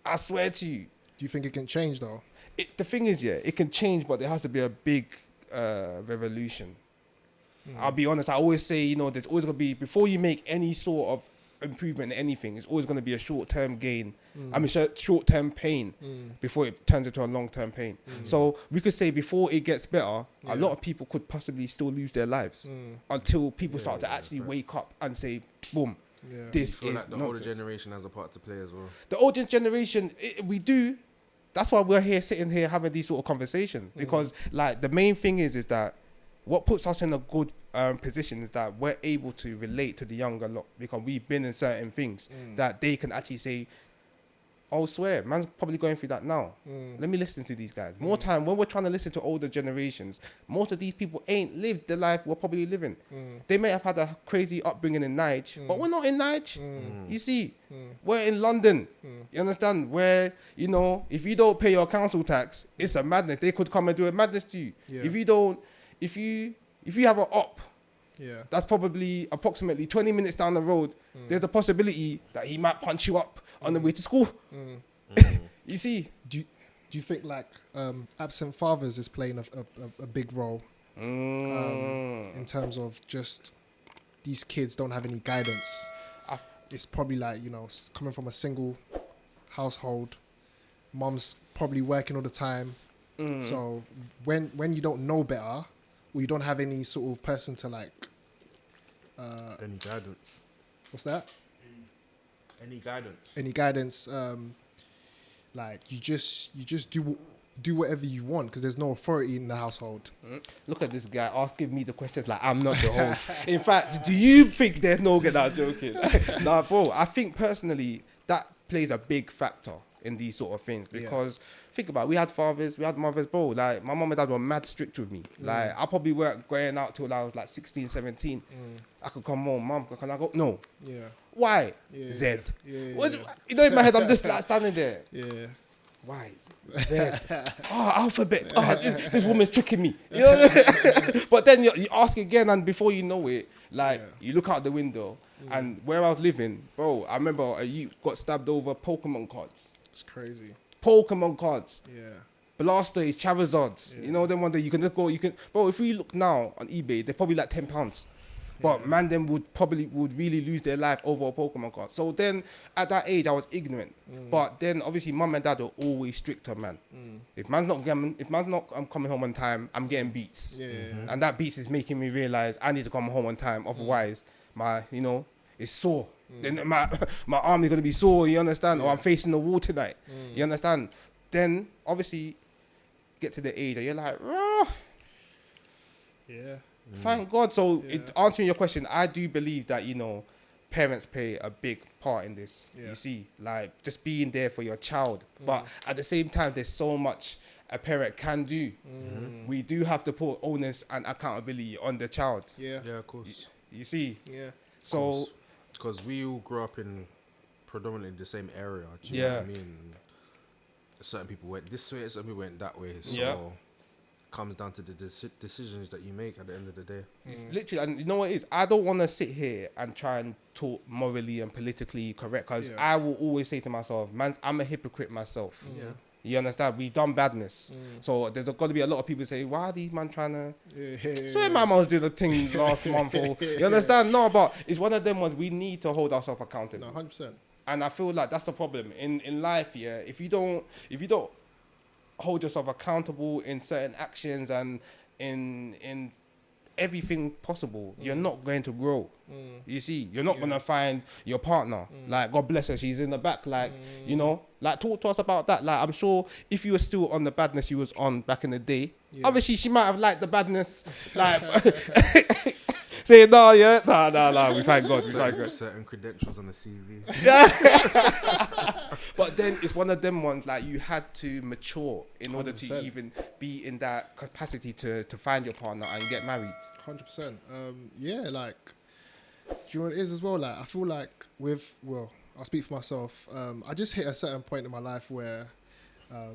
I swear to you. Do you think it can change though? The thing is, it can change, but there has to be a big revolution. I'll be honest. I always say, there's always gonna be, before you make any sort of improvement in anything, it's always going to be a short-term gain. I mean, short-term pain before it turns into a long-term pain. So we could say before it gets better, a lot of people could possibly still lose their lives until people start to actually wake up and say, boom, this I feel is like the older generation has a part to play as well. The older generation, we do. That's why we're here, sitting here having these sort of conversations. Because like the main thing is that what puts us in a good position is that we're able to relate to the younger lot because we've been in certain things that they can actually say, oh, swear, man's probably going through that now. Let me listen to these guys. More time, when we're trying to listen to older generations, most of these people ain't lived the life we're probably living. They may have had a crazy upbringing in Nige, but we're not in Nige. You see, we're in London. You understand? Where, you know, if you don't pay your council tax, it's a madness. They could come and do a madness to you. If you don't, if you have an op, that's probably approximately 20 minutes down the road, there's a possibility that he might punch you up on the way to school. You see? Do you think like absent fathers is playing a big role in terms of just these kids don't have any guidance? It's probably like, you know, coming from a single household, mom's probably working all the time. So when you don't know better, or you don't have any sort of person to like Any guidance? What's that? Any guidance? Any guidance? Like you just do whatever you want because there's no authority in the household. Look at this guy asking me the questions like I'm not the host. In fact, do you think there's no get out joking? Nah, bro, I think personally that plays a big factor in these sort of things because think about it, we had fathers, we had mothers, bro. Like my mom and dad were mad strict with me. Like I probably weren't going out till I was like 16, 17. I could come home, mom, can I go? No. Yeah. Why? Yeah, Z. yeah. You know, in my head, I'm just like standing there. Yeah. Why? Z. Oh, alphabet. Oh, this woman's tricking me. You know? But then you ask again, and before you know it, like you look out the window, and where I was living, bro, I remember a youth got stabbed over Pokemon cards. It's crazy. Pokemon cards. Yeah. Blastoise, Charizards. You know, them one day you can just go, bro, if we look now on eBay, they're probably like £10. But man, them would really lose their life over a Pokemon card. So then, at that age, I was ignorant. But then, obviously, mum and dad were always stricter, man. If man's not coming home on time, I'm getting beats. And that beats is making me realize I need to come home on time. Otherwise, it's sore. Then my arm is gonna be sore. You understand? Or I'm facing the wall tonight. You understand? Then, obviously, get to the age that you're like, raw. Yeah. Thank God. So answering your question, I do believe that, parents play a big part in this. You see, like just being there for your child. But at the same time, there's so much a parent can do. We do have to put onus and accountability on the child. Yeah. Yeah, of course. You see? Yeah. So... Because we all grew up in predominantly the same area. Do you know what I mean? Certain people went this way, certain people went that way. So comes down to the decisions that you make at the end of the day. It's literally, and you know what it is? I don't want to sit here and try and talk morally and politically correct because I will always say to myself, man, I'm a hypocrite myself. You understand? We done badness. So there's got to be a lot of people say, why are these man trying to... So my mom was doing the thing last month. You understand? No, but it's one of them ones we need to hold ourselves accountable. No, 100%. And I feel like that's the problem. In life, if you don't hold yourself accountable in certain actions and in everything possible, you're not going to grow. You see, you're not going to find your partner. Like, God bless her, she's in the back. Like, like talk to us about that. Like, I'm sure if you were still on the badness you was on back in the day, obviously she might have liked the badness. Like, say no, we thank God. Certain credentials on the CV. But then it's one of them ones like you had to mature in order 100%. To even be in that capacity to find your partner and get married. 100%. Like, do you know what it is as well? Like, I feel like I'll speak for myself. I just hit a certain point in my life where, I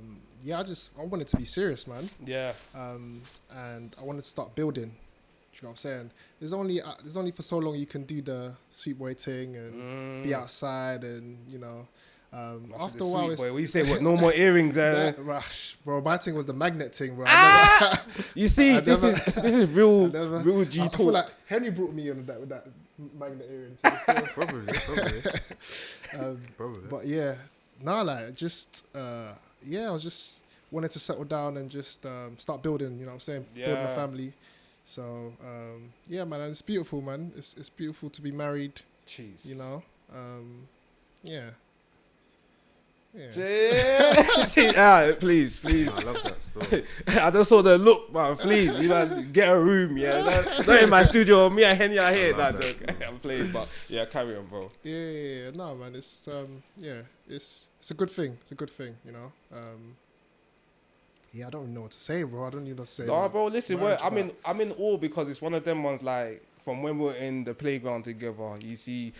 wanted to be serious, man. Yeah. And I wanted to start building. Do you know what I'm saying? There's only for so long you can do the sweet boy thing and be outside and, after a while, sweet boy. What you say? What? No more earrings, bro. My thing was the magnet thing, bro. You see, this is real G talk. I feel like Henry brought me on with that. magnet earring to the steel. Probably. But yeah, nah, like just yeah, I was just wanted to settle down and just start building. You know what I'm saying? Building a Yeah. family. So yeah, man, and it's beautiful, man. It's beautiful to be married. Jeez. You know, yeah. Yeah. Please. I love that story. I just saw the look, man. Please, you man, get a room, yeah. Not in my studio. Me and Henny are here. love Nah, that joke. I'm playing, but yeah, carry on, bro. Yeah. No, man, it's yeah, it's a good thing. It's a good thing, you know. Yeah, I don't even know what to say, bro. I don't even know what to say. Nah, like, bro. Listen, marriage, I'm in awe because it's one of them ones like from when we're in the playground together. You see,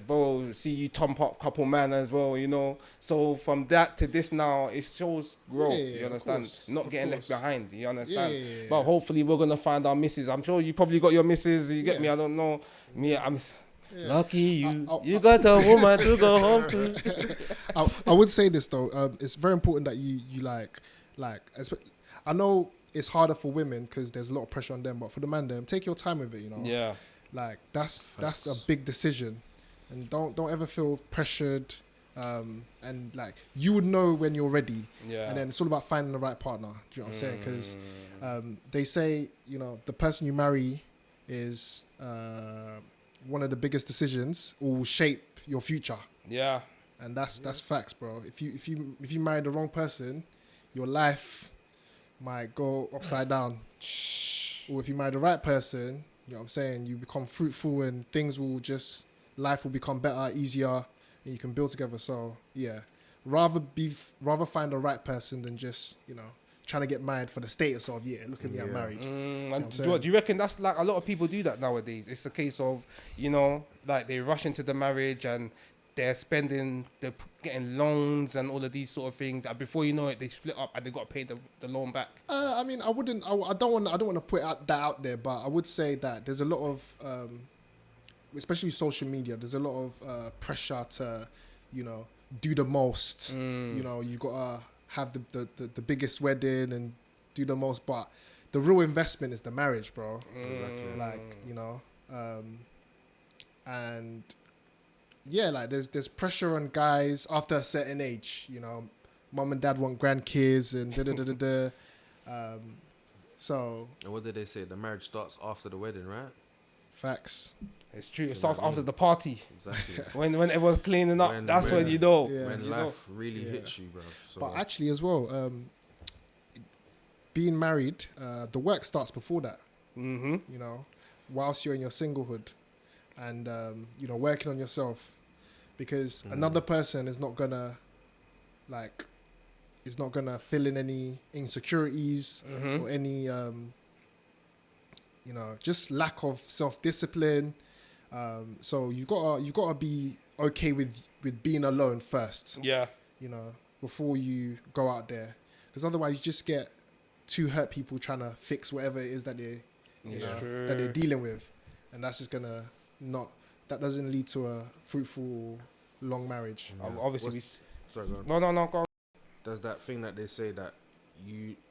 bro, see you thump up couple man as well, you know. So from that to this now, it shows growth. Yeah, you of understand? course, Not of getting course. left behind. You understand? Yeah. But hopefully we're gonna find our misses. I'm sure you probably got your misses. You get Yeah. me? I don't know. Me, I'm. Yeah. Lucky you, I- you got a woman to go home to. I would say this though. It's very important that you I know it's harder for women because there's a lot of pressure on them, but for the man, them take your time with it. You know. Yeah. Like that's Facts. a big decision, and don't ever feel pressured. And like you would know when you're ready. Yeah. And then it's all about finding the right partner. Do you know what I'm saying? Because they say, you know, the person you marry is one of the biggest decisions or will shape your future. Yeah. And that's facts, bro. If you marry the wrong person, your life might go upside down. Or if you marry the right person, you know what I'm saying, you become fruitful and life will become better, easier, and you can build together. So yeah, rather find the right person than just, you know, trying to get married for the status of, yeah, look at me, I'm married. And do you reckon that's like a lot of people do that nowadays? It's a case of, you know, like they rush into the marriage and they're getting loans and all of these sort of things. And before you know it, they split up and they got to pay the loan back. I mean, I don't want to put that out there, but I would say that there's a lot of, especially with social media, there's a lot of pressure to, you know, do the most. You know, you gotta have the biggest wedding and do the most, but the real investment is the marriage, bro. Exactly. Like, you know, and yeah, like there's pressure on guys after a certain age. You know, mom and dad want grandkids and so And what did they say? The marriage starts after the wedding, right? facts. It's true. It starts after the party. Exactly. When everyone's cleaning up, that's when you know. Yeah. When You life really Yeah. hits you, bro. So But actually, as well, being married, the work starts before that. Mm-hmm. You know, whilst you're in your singlehood, and you know, working on yourself, because another person is not gonna fill in any insecurities or any you know, just lack of self-discipline. So you gotta be okay with being alone first. Yeah. You know, before you go out there, because otherwise you just get two hurt people trying to fix whatever it is that that they're dealing with, and that's just gonna that doesn't lead to a fruitful long marriage. Obviously, sorry, go on. no, go on. There's that thing that they say that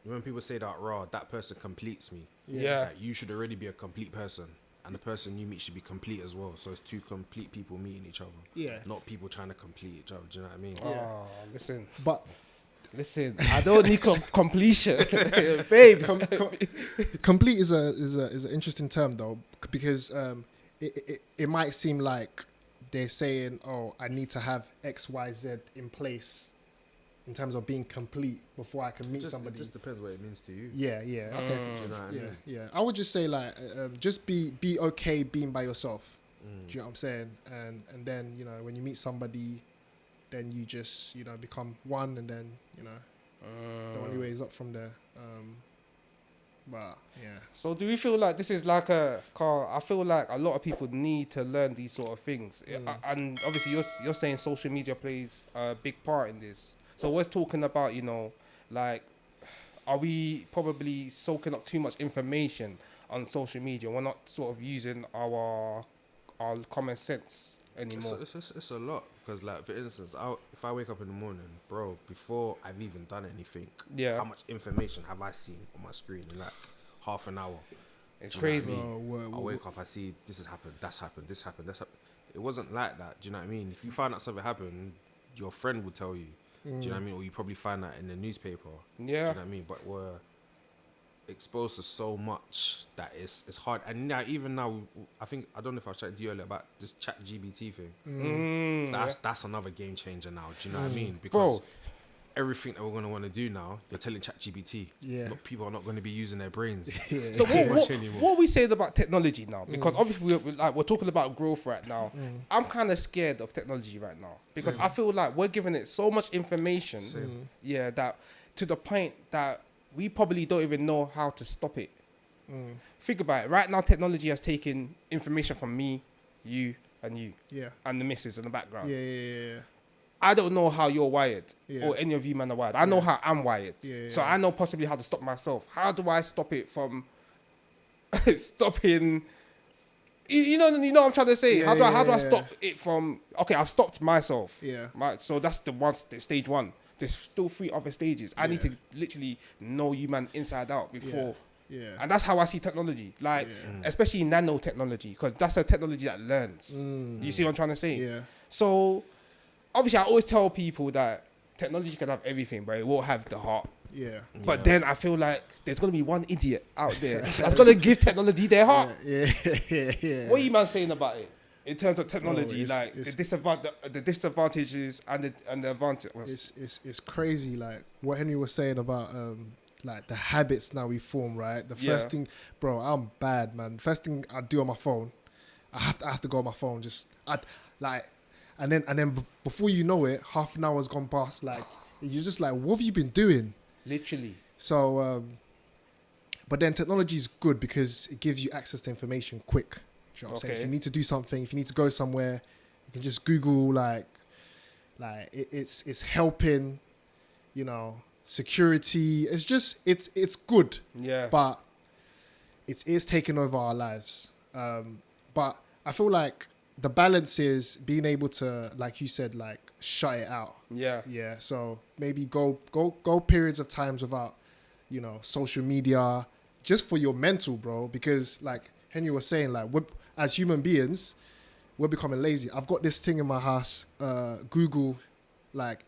when people say that person completes me. Yeah. Like, you should already be a complete person, and the person you meet should be complete as well. So it's two complete people meeting each other. Yeah. Not people trying to complete each other. Do you know what I mean? Oh, listen, But I don't need completion, babes. complete is an interesting term though, because it might seem like they're saying, oh, I need to have X, Y, Z in place in terms of being complete before I can meet somebody. It just depends what it means to you. Yeah, okay, You know what I mean? yeah. I would just say like, just be okay being by yourself. Do you know what I'm saying? And then, you know, when you meet somebody, then you just, you know, become one, and then, you know, the only way is up from there. But yeah. So do we feel like this is like I feel like a lot of people need to learn these sort of things, and obviously you're saying social media plays a big part in this. So we're talking about, you know, like, are we probably soaking up too much information on social media? We're not sort of using our common sense anymore. It's a lot, because like, for instance, if I wake up in the morning, bro, before I've even done anything, Yeah. how much information have I seen on my screen in like half an hour? It's Do you know what I crazy. mean? I wake up, I see this has happened, that's happened, this happened, that's happened. It wasn't like that. Do you know what I mean? If you find out something happened, your friend will tell you. Do you know what I mean? Or you probably find that in the newspaper. Yeah. Do you know what I mean? But we're exposed to so much that it's hard. And now, even now, I think, I don't know if I was chatting to you earlier about this chat GBT thing. That's another game changer now. Do you know what I mean? Because everything that we're going to want to do now, you're telling ChatGPT. Yeah. People are not going to be using their brains. So much anymore. what are we saying about technology now? Because obviously we're talking about growth right now. I'm kind of scared of technology right now because I feel like we're giving it so much information. Yeah, that to the point that we probably don't even know how to stop it. Think about it. Right now, technology has taken information from me, you, and you. Yeah. And the missus in the background. Yeah. I don't know how you're wired Yeah. or any of you men are wired. I know how I'm wired. Yeah, So yeah. I know possibly how to stop myself. How do I stop it from stopping? You know what I'm trying to say? Yeah, how do I yeah. stop it from? Okay, I've stopped myself. Yeah. Right. So that's stage one. There's still 3 other stages. I need Yeah. to literally know you man inside out before. Yeah. And that's how I see technology, like especially nanotechnology, because that's a technology that learns. You see what I'm trying to say? Yeah. So obviously, I always tell people that technology can have everything, but it won't have the heart. Yeah. But then I feel like there's gonna be one idiot out there that's gonna give technology their heart. Yeah. What are you man saying about it in terms of technology, it's- like it's- the disadvantages and the advantage? It's crazy, like what Henry was saying about like the habits now we form, right? The first thing, bro, I'm bad, man. First thing I do on my phone, I have to go on my phone. And then before you know it, half an hour's gone past. Like you're just like, what have you been doing? Literally. So, but then technology is good because it gives you access to information quick. Do you know what I'm saying? If you need to do something, if you need to go somewhere, you can just Google. It's helping, you know, security. It's good. Yeah. But it's taking over our lives. But I feel like the balance is being able to, like you said, like shut it out. Yeah. Yeah. So maybe go periods of times without, you know, social media, just for your mental, bro. Because like Henry was saying, like as human beings, we're becoming lazy. I've got this thing in my house, Google, like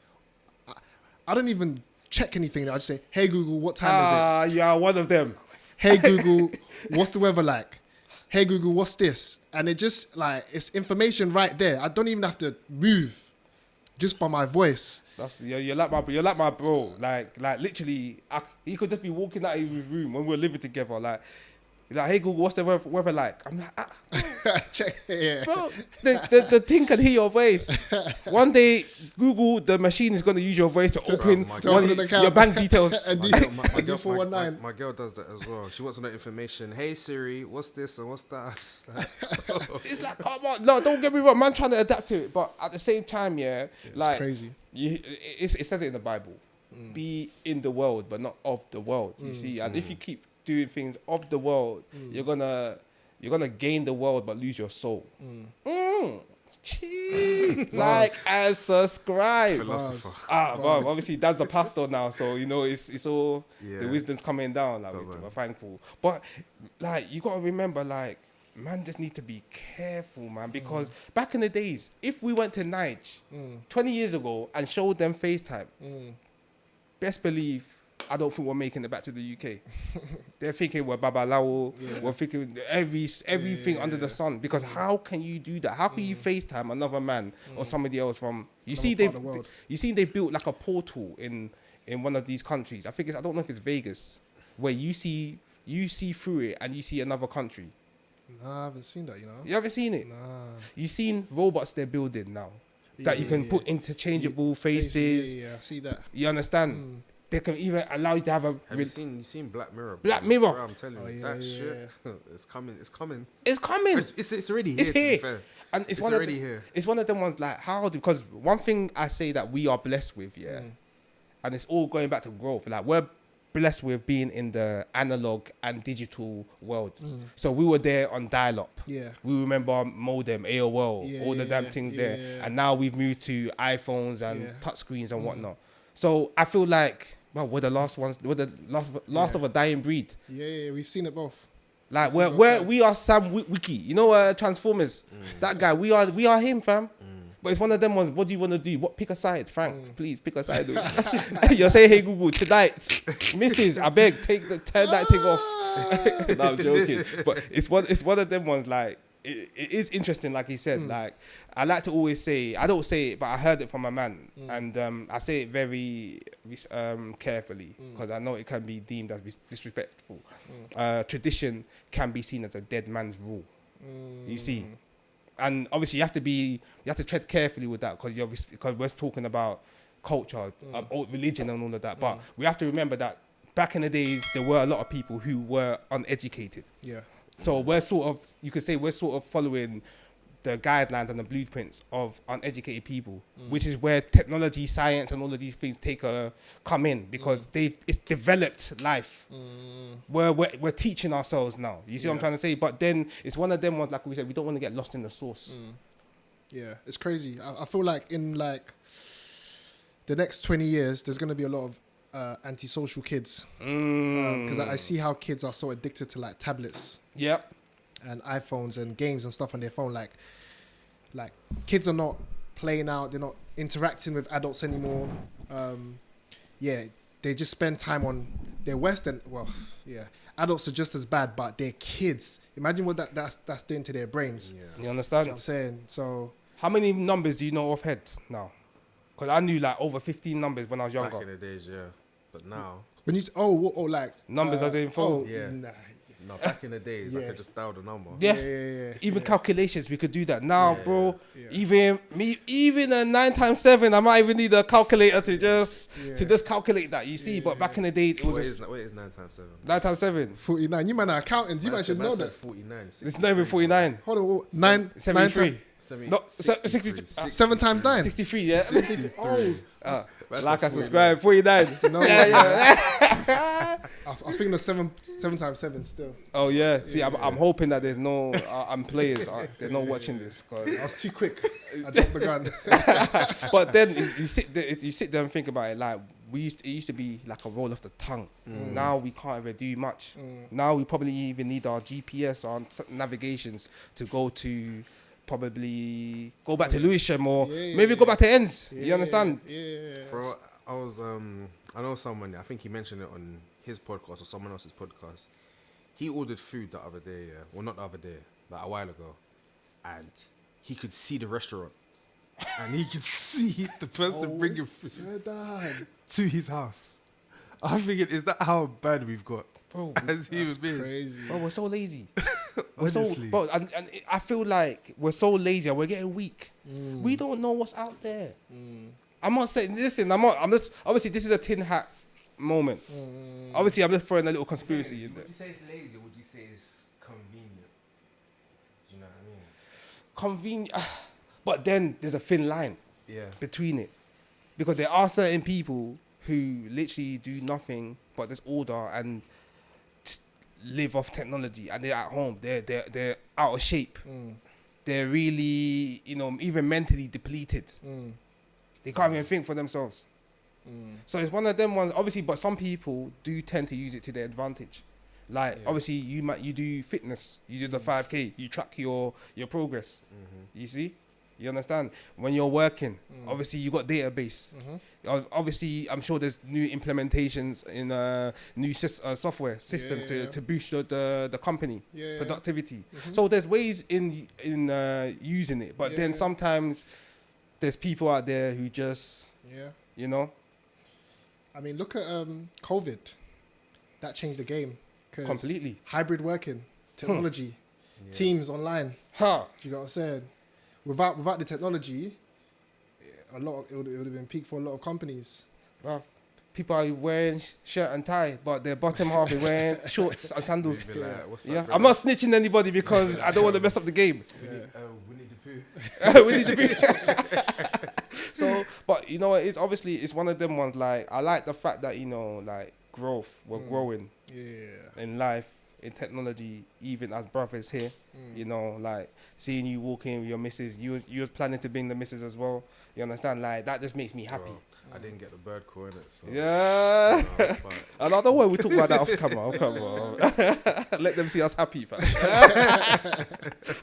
I don't even check anything. I just say, hey Google, what time is it? You are one of them. Hey Google, what's the weather like? Hey Google, what's this? And it just like, it's information right there. I don't even have to move just by my voice. You're like my bro. Like literally, he could just be walking out of his room when we're living together. Like, hey Google, what's the weather like? I'm like, Check, yeah. bro, the thing can hear your voice. One day, Google, the machine is going to use your voice to open my one God. of your bank details. And My do 419. my girl does that as well. She wants to know information. Hey Siri, what's this and what's that? It's like, come on, no, don't get me wrong, man, trying to adapt to it, but at the same time, like crazy. it says it in the Bible, be in the world, but not of the world. You see, and if you keep doing things of the world, you're gonna gain the world but lose your soul. Jeez, like and subscribe. Philosopher. Well, obviously Dad's a pastor now, so you know it's all the Yeah. wisdom's coming down. Like we're thankful, but like you gotta remember, like man, just need to be careful, man, because back in the days, if we went to Nige 20 years ago and showed them FaceTime, best believe I don't think we're making it back to the UK. They're thinking we're Babalawo, we're thinking everything under the sun. Because how can you do that? How can you FaceTime another man or somebody else from? You see, part of the world. they built like a portal in one of these countries. I don't know if it's Vegas, where you see through it and you see another country. Nah, I haven't seen that, you know. You haven't seen it? Nah. You've seen robots they're building now that you can put interchangeable faces. Yeah, I see that. You understand? They can even allow you to have a. Have you seen Black Mirror? Bro? Black Mirror. Bro, I'm telling you, that shit, it's coming. It's coming. It's coming. It's already here. It's To be here. fair. And It's one already of the, here. It's one of them ones like because one thing I say that we are blessed with, and it's all going back to growth. Like we're blessed with being in the analog and digital world. So we were there on dial-up. Yeah. We remember modem, AOL, all the damn things there. yeah. And now we've moved to iPhones and touchscreens and whatnot. So I feel like, well, we're the last ones. We're the last of a dying breed. Yeah, we've seen it both. Like Single we're sides. we are Sam Wiki. You know Transformers. That guy. We are him, fam. But it's one of them ones. What do you want to do? What pick a side, Frank? Please pick a side. You're saying, hey Google, tonight, Mrs. I beg, turn that thing off. No, I'm joking. But it's one of them ones. Like it is interesting, like he said. Like I like to always say, I don't say it, but I heard it from a man, and I say it very carefully because I know it can be deemed as disrespectful. Tradition can be seen as a dead man's rule. You see. And obviously you have to tread carefully with that because we're talking about culture, religion and all of that. But we have to remember that back in the days, there were a lot of people who were uneducated. Yeah. So you could say we're sort of following the guidelines and the blueprints of uneducated people, which is where technology, science and all of these things come in because it's developed life. We're teaching ourselves now. You see what I'm trying to say? But then it's one of them ones, like we said, we don't want to get lost in the source. Yeah, it's crazy. I feel like in like the next 20 years, there's going to be a lot of antisocial kids because I see how kids are so addicted to like tablets. Yep. And iPhones and games and stuff on their phone. Like kids are not playing out. They're not interacting with adults anymore. They just spend time on their adults are just as bad, but they're kids. Imagine what that's doing to their brains. You understand? You know what I'm saying? So how many numbers do you know off head now? Because I knew like over 15 numbers when I was younger. Back in the days, yeah. But now... when you like... numbers as in phone? Yeah. Nah. No, back in the days, I could just dial the number. Yeah. Even calculations, we could do that. Now, bro, even a 9x7, I might even need a calculator to just calculate that. You see, but back in the day, it was What is 9x7? 9x7. 49. You man are accountants. You man should know that. 49. It's not even 49. Hold on. 9. 73. No, 63. 7 times 9. 63, yeah. 63. Like I subscribe, 49. No, I was thinking of 7 times 7 still. Oh yeah. See, I'm hoping that there's no players. They're not watching this. I was too quick. I dropped the gun. But then you sit there and think about it. Like it used to be like a roll off the tongue. Now we can't even do much. Now we probably even need our GPS, our navigations to go to. Probably go back to Lewisham or maybe go back to Ends. You understand? Yeah. Bro, I know someone, I think he mentioned it on his podcast or someone else's podcast. He ordered food the other day, well, not the other day, like a while ago, and he could see the restaurant and he could see the person bringing food to his house. I'm thinking, is that how bad we've got? Bro, as human beings? Crazy. Bro, we're so lazy. Honestly. And I feel like we're so lazy and we're getting weak. We don't know what's out there. I'm not saying, listen, I'm just, obviously this is a tin hat moment. Obviously I'm just throwing a little conspiracy in there. Would you say it's lazy or would you say it's convenient? Do you know what I mean? Convenient, but then there's a thin line between it. Because there are certain people who literally do nothing but just order and live off technology, and they're at home. They're out of shape. They're really, even mentally depleted. They can't even think for themselves. So it's one of them ones, obviously. But some people do tend to use it to their advantage. Like obviously, you do fitness, you do the 5K, you track your progress. You see. You understand? When you're working, obviously you got database. Obviously, I'm sure there's new implementations in new software systems to boost the company productivity. So there's ways in using it, but then sometimes there's people out there who just I mean, look at COVID. That changed the game. Completely. Hybrid working, technology, teams online. Do you know what I'm saying? Without the technology, it would have been peak for a lot of companies. Well, people are wearing shirt and tie, but their bottom half is wearing shorts and sandals. I'm not snitching anybody because I don't want to mess up the game. Winnie the Pooh. Winnie the Pooh. So, but it's one of them ones. Like I like the fact that like growth, we're growing in life, in technology, even as brothers here. Like seeing you walking with your missus, you was planning to bring the missus as well. You understand? Like that just makes me happy. I didn't get the bird call in it. So, Yeah. but Another way we talk about that off camera. Let them see us happy, fam.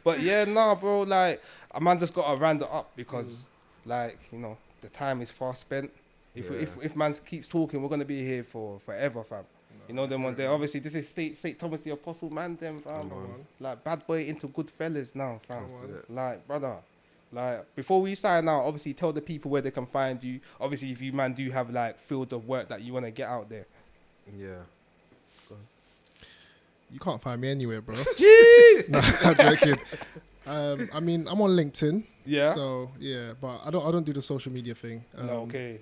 But yeah, nah, bro. Like, a man just gotta round it up because, like, you know, the time is far spent. If man keeps talking, we're gonna be here for forever, fam. You know them one day. Obviously, this is Saint Thomas the Apostle, man. Them, fam. Like, bad boy into good fellas now, fam. Like, brother. Like, before we sign out, obviously tell the people where they can find you. Obviously, if you man do have like fields of work that you want to get out there. yeah. You can't find me anywhere, bro. Jeez. No, I'm joking. I mean, I'm on LinkedIn. Yeah. So yeah, but I don't do the social media thing. No, okay.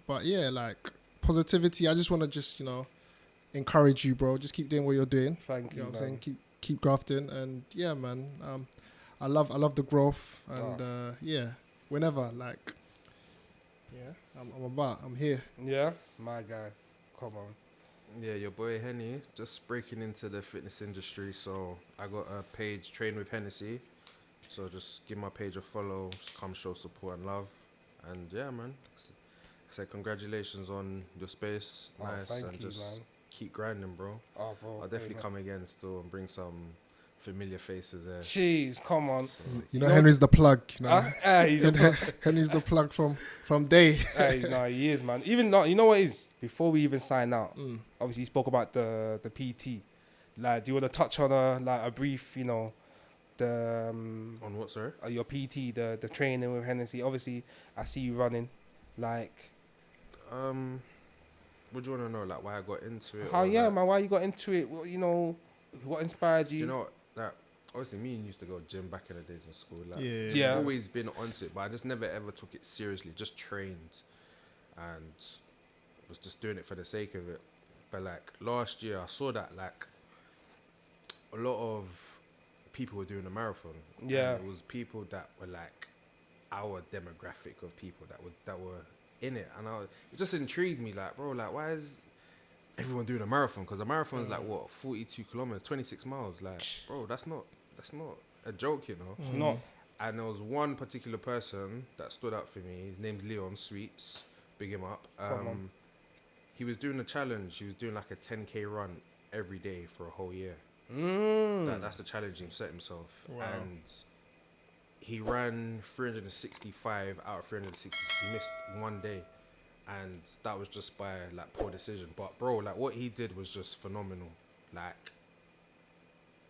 But yeah, like positivity. I just want to encourage you, bro. Just keep doing what you're doing. Thank You you, know what I'm man. saying? Keep grafting, and yeah, man. I love the growth, and yeah, whenever, like, yeah, I'm here. Yeah, my guy. Come on. Yeah, your boy Henny, just breaking into the fitness industry. So I got a page, Train with Hennessy. So just give my page a follow, just come show support and love. And yeah, man, say congratulations on your space. Oh, Nice. thank And you, just man. keep grinding, bro. Oh, bro. I'll definitely come again still and bring some familiar faces there. Jeez, come on. You know, Henry's the plug. You know? He's a Henry's the plug from day. Hey, no, he is, man. Even not, you know what it is? Before we even sign out, obviously you spoke about the PT. Like, do you want to touch on a brief, you know, the On what, sorry? your PT, the training with Hennessy? Obviously, I see you running. Like, What do you want to know? Like why I got into it? how? or, Yeah, like, man. Why you got into it? Well, you know, what inspired you? You know that obviously me and you used to go gym back in the days in school. Like, Yeah. just Yeah. always been onto it, but I just never ever took it seriously. Just trained, and was just doing it for the sake of it. But like last year, I saw that like a lot of people were doing a marathon. Yeah. and it was people that were like our demographic of people that were in it, and it just intrigued me. Like, bro, like why is everyone doing a marathon? Because a marathon is like what, 42 kilometers, 26 miles. Like, bro, that's not a joke, you know. It's not. And there was one particular person that stood out for me. His name's Leon Sweets. Big him up. Come on. He was doing a challenge. He was doing like a 10K run every day for a whole year. That's the challenge he set himself. Wow. And he ran 365 out of 360. He missed one day. And that was just by like poor decision. But bro, like what he did was just phenomenal. Like,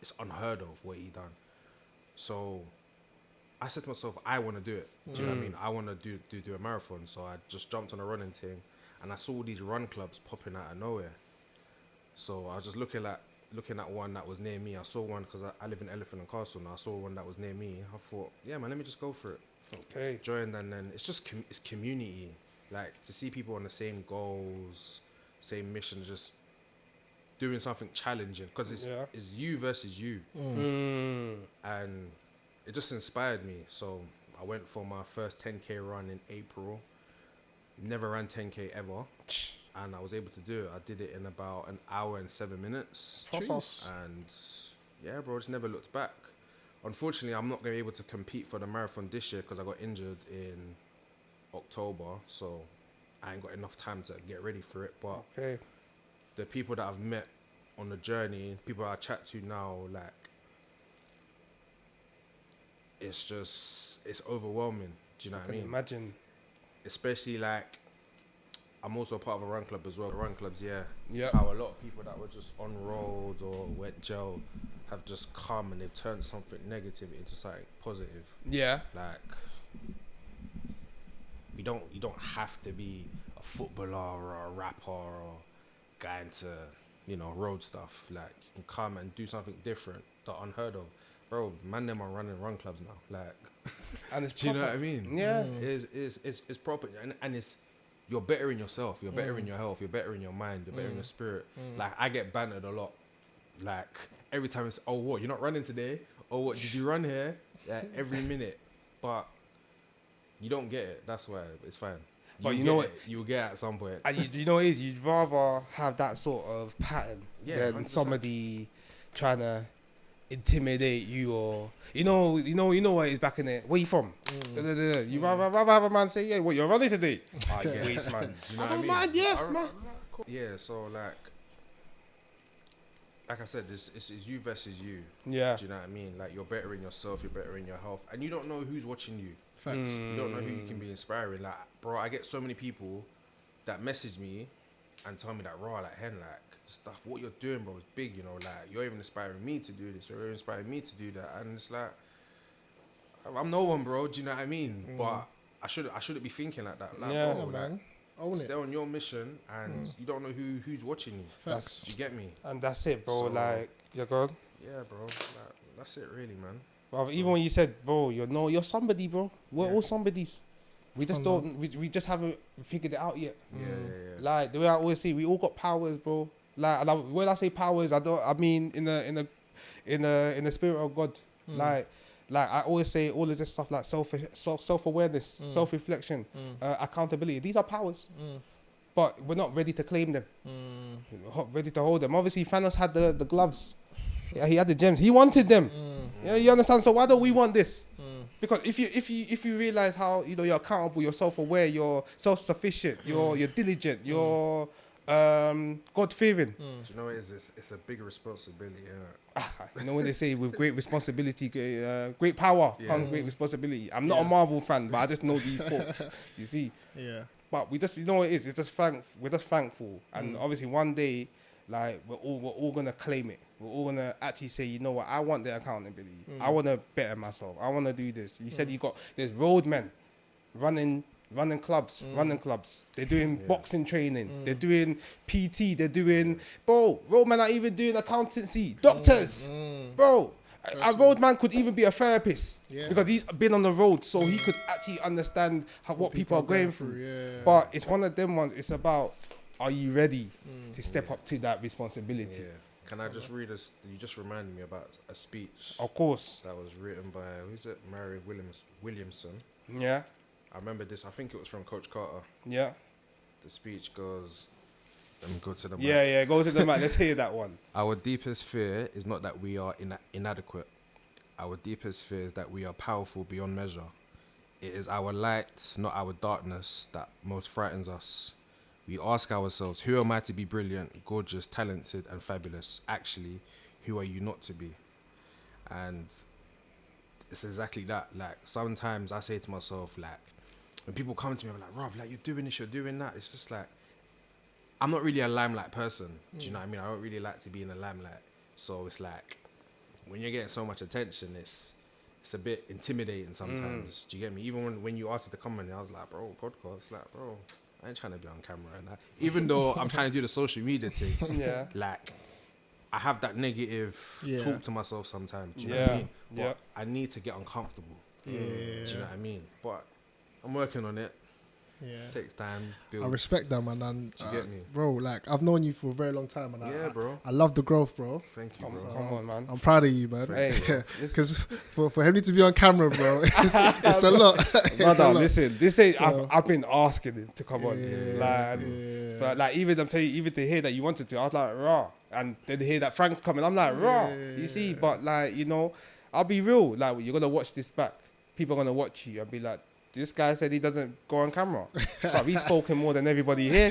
it's unheard of what he done. So I said to myself, I want to do it. Do you know what I mean? I want to do a marathon. So I just jumped on a running thing, and I saw all these run clubs popping out of nowhere. So I was just looking at one that was near me. I saw one because I live in Elephant and Castle now. I saw one that was near me. I thought, yeah, man, let me just go for it. Okay. Joined, and then it's just it's community. Like, to see people on the same goals, same mission, just doing something challenging, because it's you versus you. And it just inspired me. So I went for my first 10K run in April. Never ran 10K ever. And I was able to do it. I did it in about an hour and 7 minutes. Jeez. And yeah, bro, just never looked back. Unfortunately, I'm not going to be able to compete for the marathon this year because I got injured in October. So I ain't got enough time to get ready for it. But Okay. the people that I've met on the journey, people I chat to now, like, it's overwhelming. Do you know what I mean? Imagine. Especially like, I'm also a part of a run club as well. Run clubs, yeah. Yeah. How a lot of people that were just on road or wet gel have just come and they've turned something negative into something positive. Yeah. Like, you don't have to be a footballer or a rapper or guy into, you know, road stuff. Like, you can come and do something different that unheard of. Bro, man, them are running run clubs now. Like, And it's do you know proper. what I mean? Yeah. It's proper, and it's, you're better in yourself. You're better in your health. You're better in your mind. You're better in your spirit. Like, I get bantered a lot. Like, every time it's, oh, what, you're not running today? Oh, what, did you run here? Like, every minute. But you don't get it. That's why it's fine. But you get know what? it. You'll get it at some point. And you know what it is? You'd rather have that sort of pattern Yeah, than 100%. somebody trying to intimidate you or you know what is back in there. Where you from? You rather have a man say, yeah, what you're running today? Ah, you waste, man. Do you know I what I don't mean? mind, yeah, man. Yeah, so like I said, it's you versus you. Yeah. Do you know what I mean? Like, you're better in yourself, you're better in your health, and you don't know who's watching you. Facts. You don't know who you can be inspiring. Like, bro, I get so many people that message me and tell me that, raw, like, Hen, like, the stuff, what you're doing, bro, is big, you know, like, you're even inspiring me to do this, you're inspiring me to do that, and it's like, I'm no one, bro, do you know what I mean? But I shouldn't be thinking like that. Like, Yeah, bro, man. like, Own stay it. on your mission, and you don't know who's watching you. Facts. Do you get me? And that's it, bro. So- Like, you're good. Yeah, bro, like, that's it, really, man. Well, even when you said, bro, you're somebody, bro. We're all somebodies. We just Come don't. We just haven't figured it out yet. Yeah. Like the way I always say, we all got powers, bro. Like, and when I say powers, I mean in the spirit of God. Like I always say, all of this stuff like self awareness, self reflection, accountability. These are powers, but we're not ready to claim them. We're not ready to hold them. Obviously, Thanos had the gloves. Yeah, he had the gems. He wanted them. Yeah, you understand? So why don't we want this? Because if you realize how you're accountable, you're self-aware, you're self-sufficient, you're diligent, you're God fearing. Do you know what it is? It's a big responsibility. Yeah. You know when they say with great responsibility, great power comes great responsibility. I'm not a Marvel fan, but I just know these quotes. You see, Yeah. but we just what it is. It's just we're just thankful, and obviously one day, like we're all gonna claim it. We're all gonna actually say, you know what, I want the accountability. I want to better myself. I want to do this. You said there's roadmen running clubs. They're doing boxing training. They're doing PT. They're doing roadmen are even doing accountancy. Doctors, bro. A roadman could even be a therapist because he's been on the road, so he could actually understand what people are going through. Yeah. But it's one of them ones. It's about, are you ready to step up to that responsibility? Yeah. Can I just read this? You just reminded me about a speech Of course. that was written by, who's it? Mary Williamson. Yeah. I remember this. I think it was from Coach Carter. Yeah. The speech goes, let me go to the mic. Yeah. Go to the mic. Let's hear that one. Our deepest fear is not that we are inadequate. Our deepest fear is that we are powerful beyond measure. It is our light, not our darkness, that most frightens us. We ask ourselves, who am I to be brilliant, gorgeous, talented, and fabulous? Actually, who are you not to be? And it's exactly that. Like, sometimes I say to myself, like, when people come to me, I'm like, Rob, like, you're doing this, you're doing that. It's just like, I'm not really a limelight person. Do you know what I mean? I don't really like to be in the limelight. So it's like, when you're getting so much attention, it's a bit intimidating sometimes. Do you get me? Even when you asked me to come in, I was like, bro, podcast, like, bro, I ain't trying to be on camera right now. Even though I'm trying to do the social media thing, Yeah. like, I have that negative talk to myself sometimes. Do you know what I mean? But I need to get uncomfortable. Do you know what I mean? But I'm working on it. Yeah. Takes time. I Build. respect that, man. And Do you get me? bro, like, I've known you for a very long time, and Yeah, bro. I love the growth, bro. Thank you, bro. Come on, man. I'm proud of you, man. Hey, Because for Henry to be on camera, bro, it's a lot. It's a Brother, lot. listen, this ain't. So- I've been asking him to come on. Yeah. Like, like even I'm telling you, even to hear that you wanted to, I was like, raw. And then to hear that Frank's coming, I'm like, raw. You see, but like, I'll be real. Like, you're gonna watch this back. People are gonna watch you and be like, this guy said he doesn't go on camera. But he's spoken more than everybody here.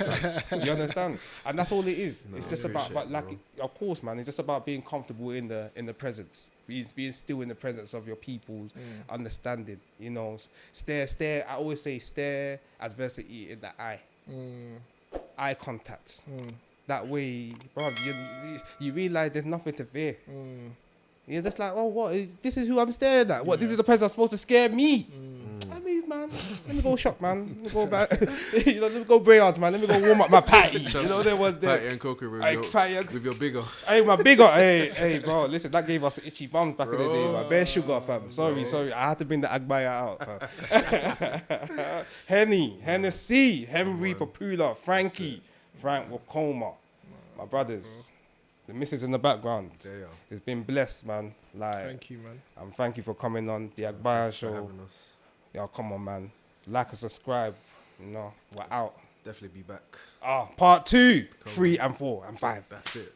You understand? And that's all it is. No, it's just I about, but appreciate like, it, of course, man, it's just about being comfortable in the presence. Being still in the presence of your people's understanding. Stare. I always say, stare adversity in the eye. Eye contact. That way, bro, you realize there's nothing to fear. You're just like, oh, what? This is who I'm staring at. What? This is the person that's supposed to scare me. I mean, man, let me go shop, man. Let me go back. Let me go Brayards, man. Let me go warm up my patty. There was Patty and Coco with your bigger. Hey, my bigger. Hey, bro, listen, that gave us itchy bums back in the day, man. Bare sugar, fam. Sorry. I had to bring the Agbaya out, fam. Hennessy, Henry Papula, Frank Wokoma, my brothers. The missus in the background. It's been blessed, man. Like, Thank you, man. Thank you for coming on the Agbaya show. Having us. Yo, come on, man. Like and subscribe. We're out. Definitely be back. Part 2, 3 and 4 and 5. That's it.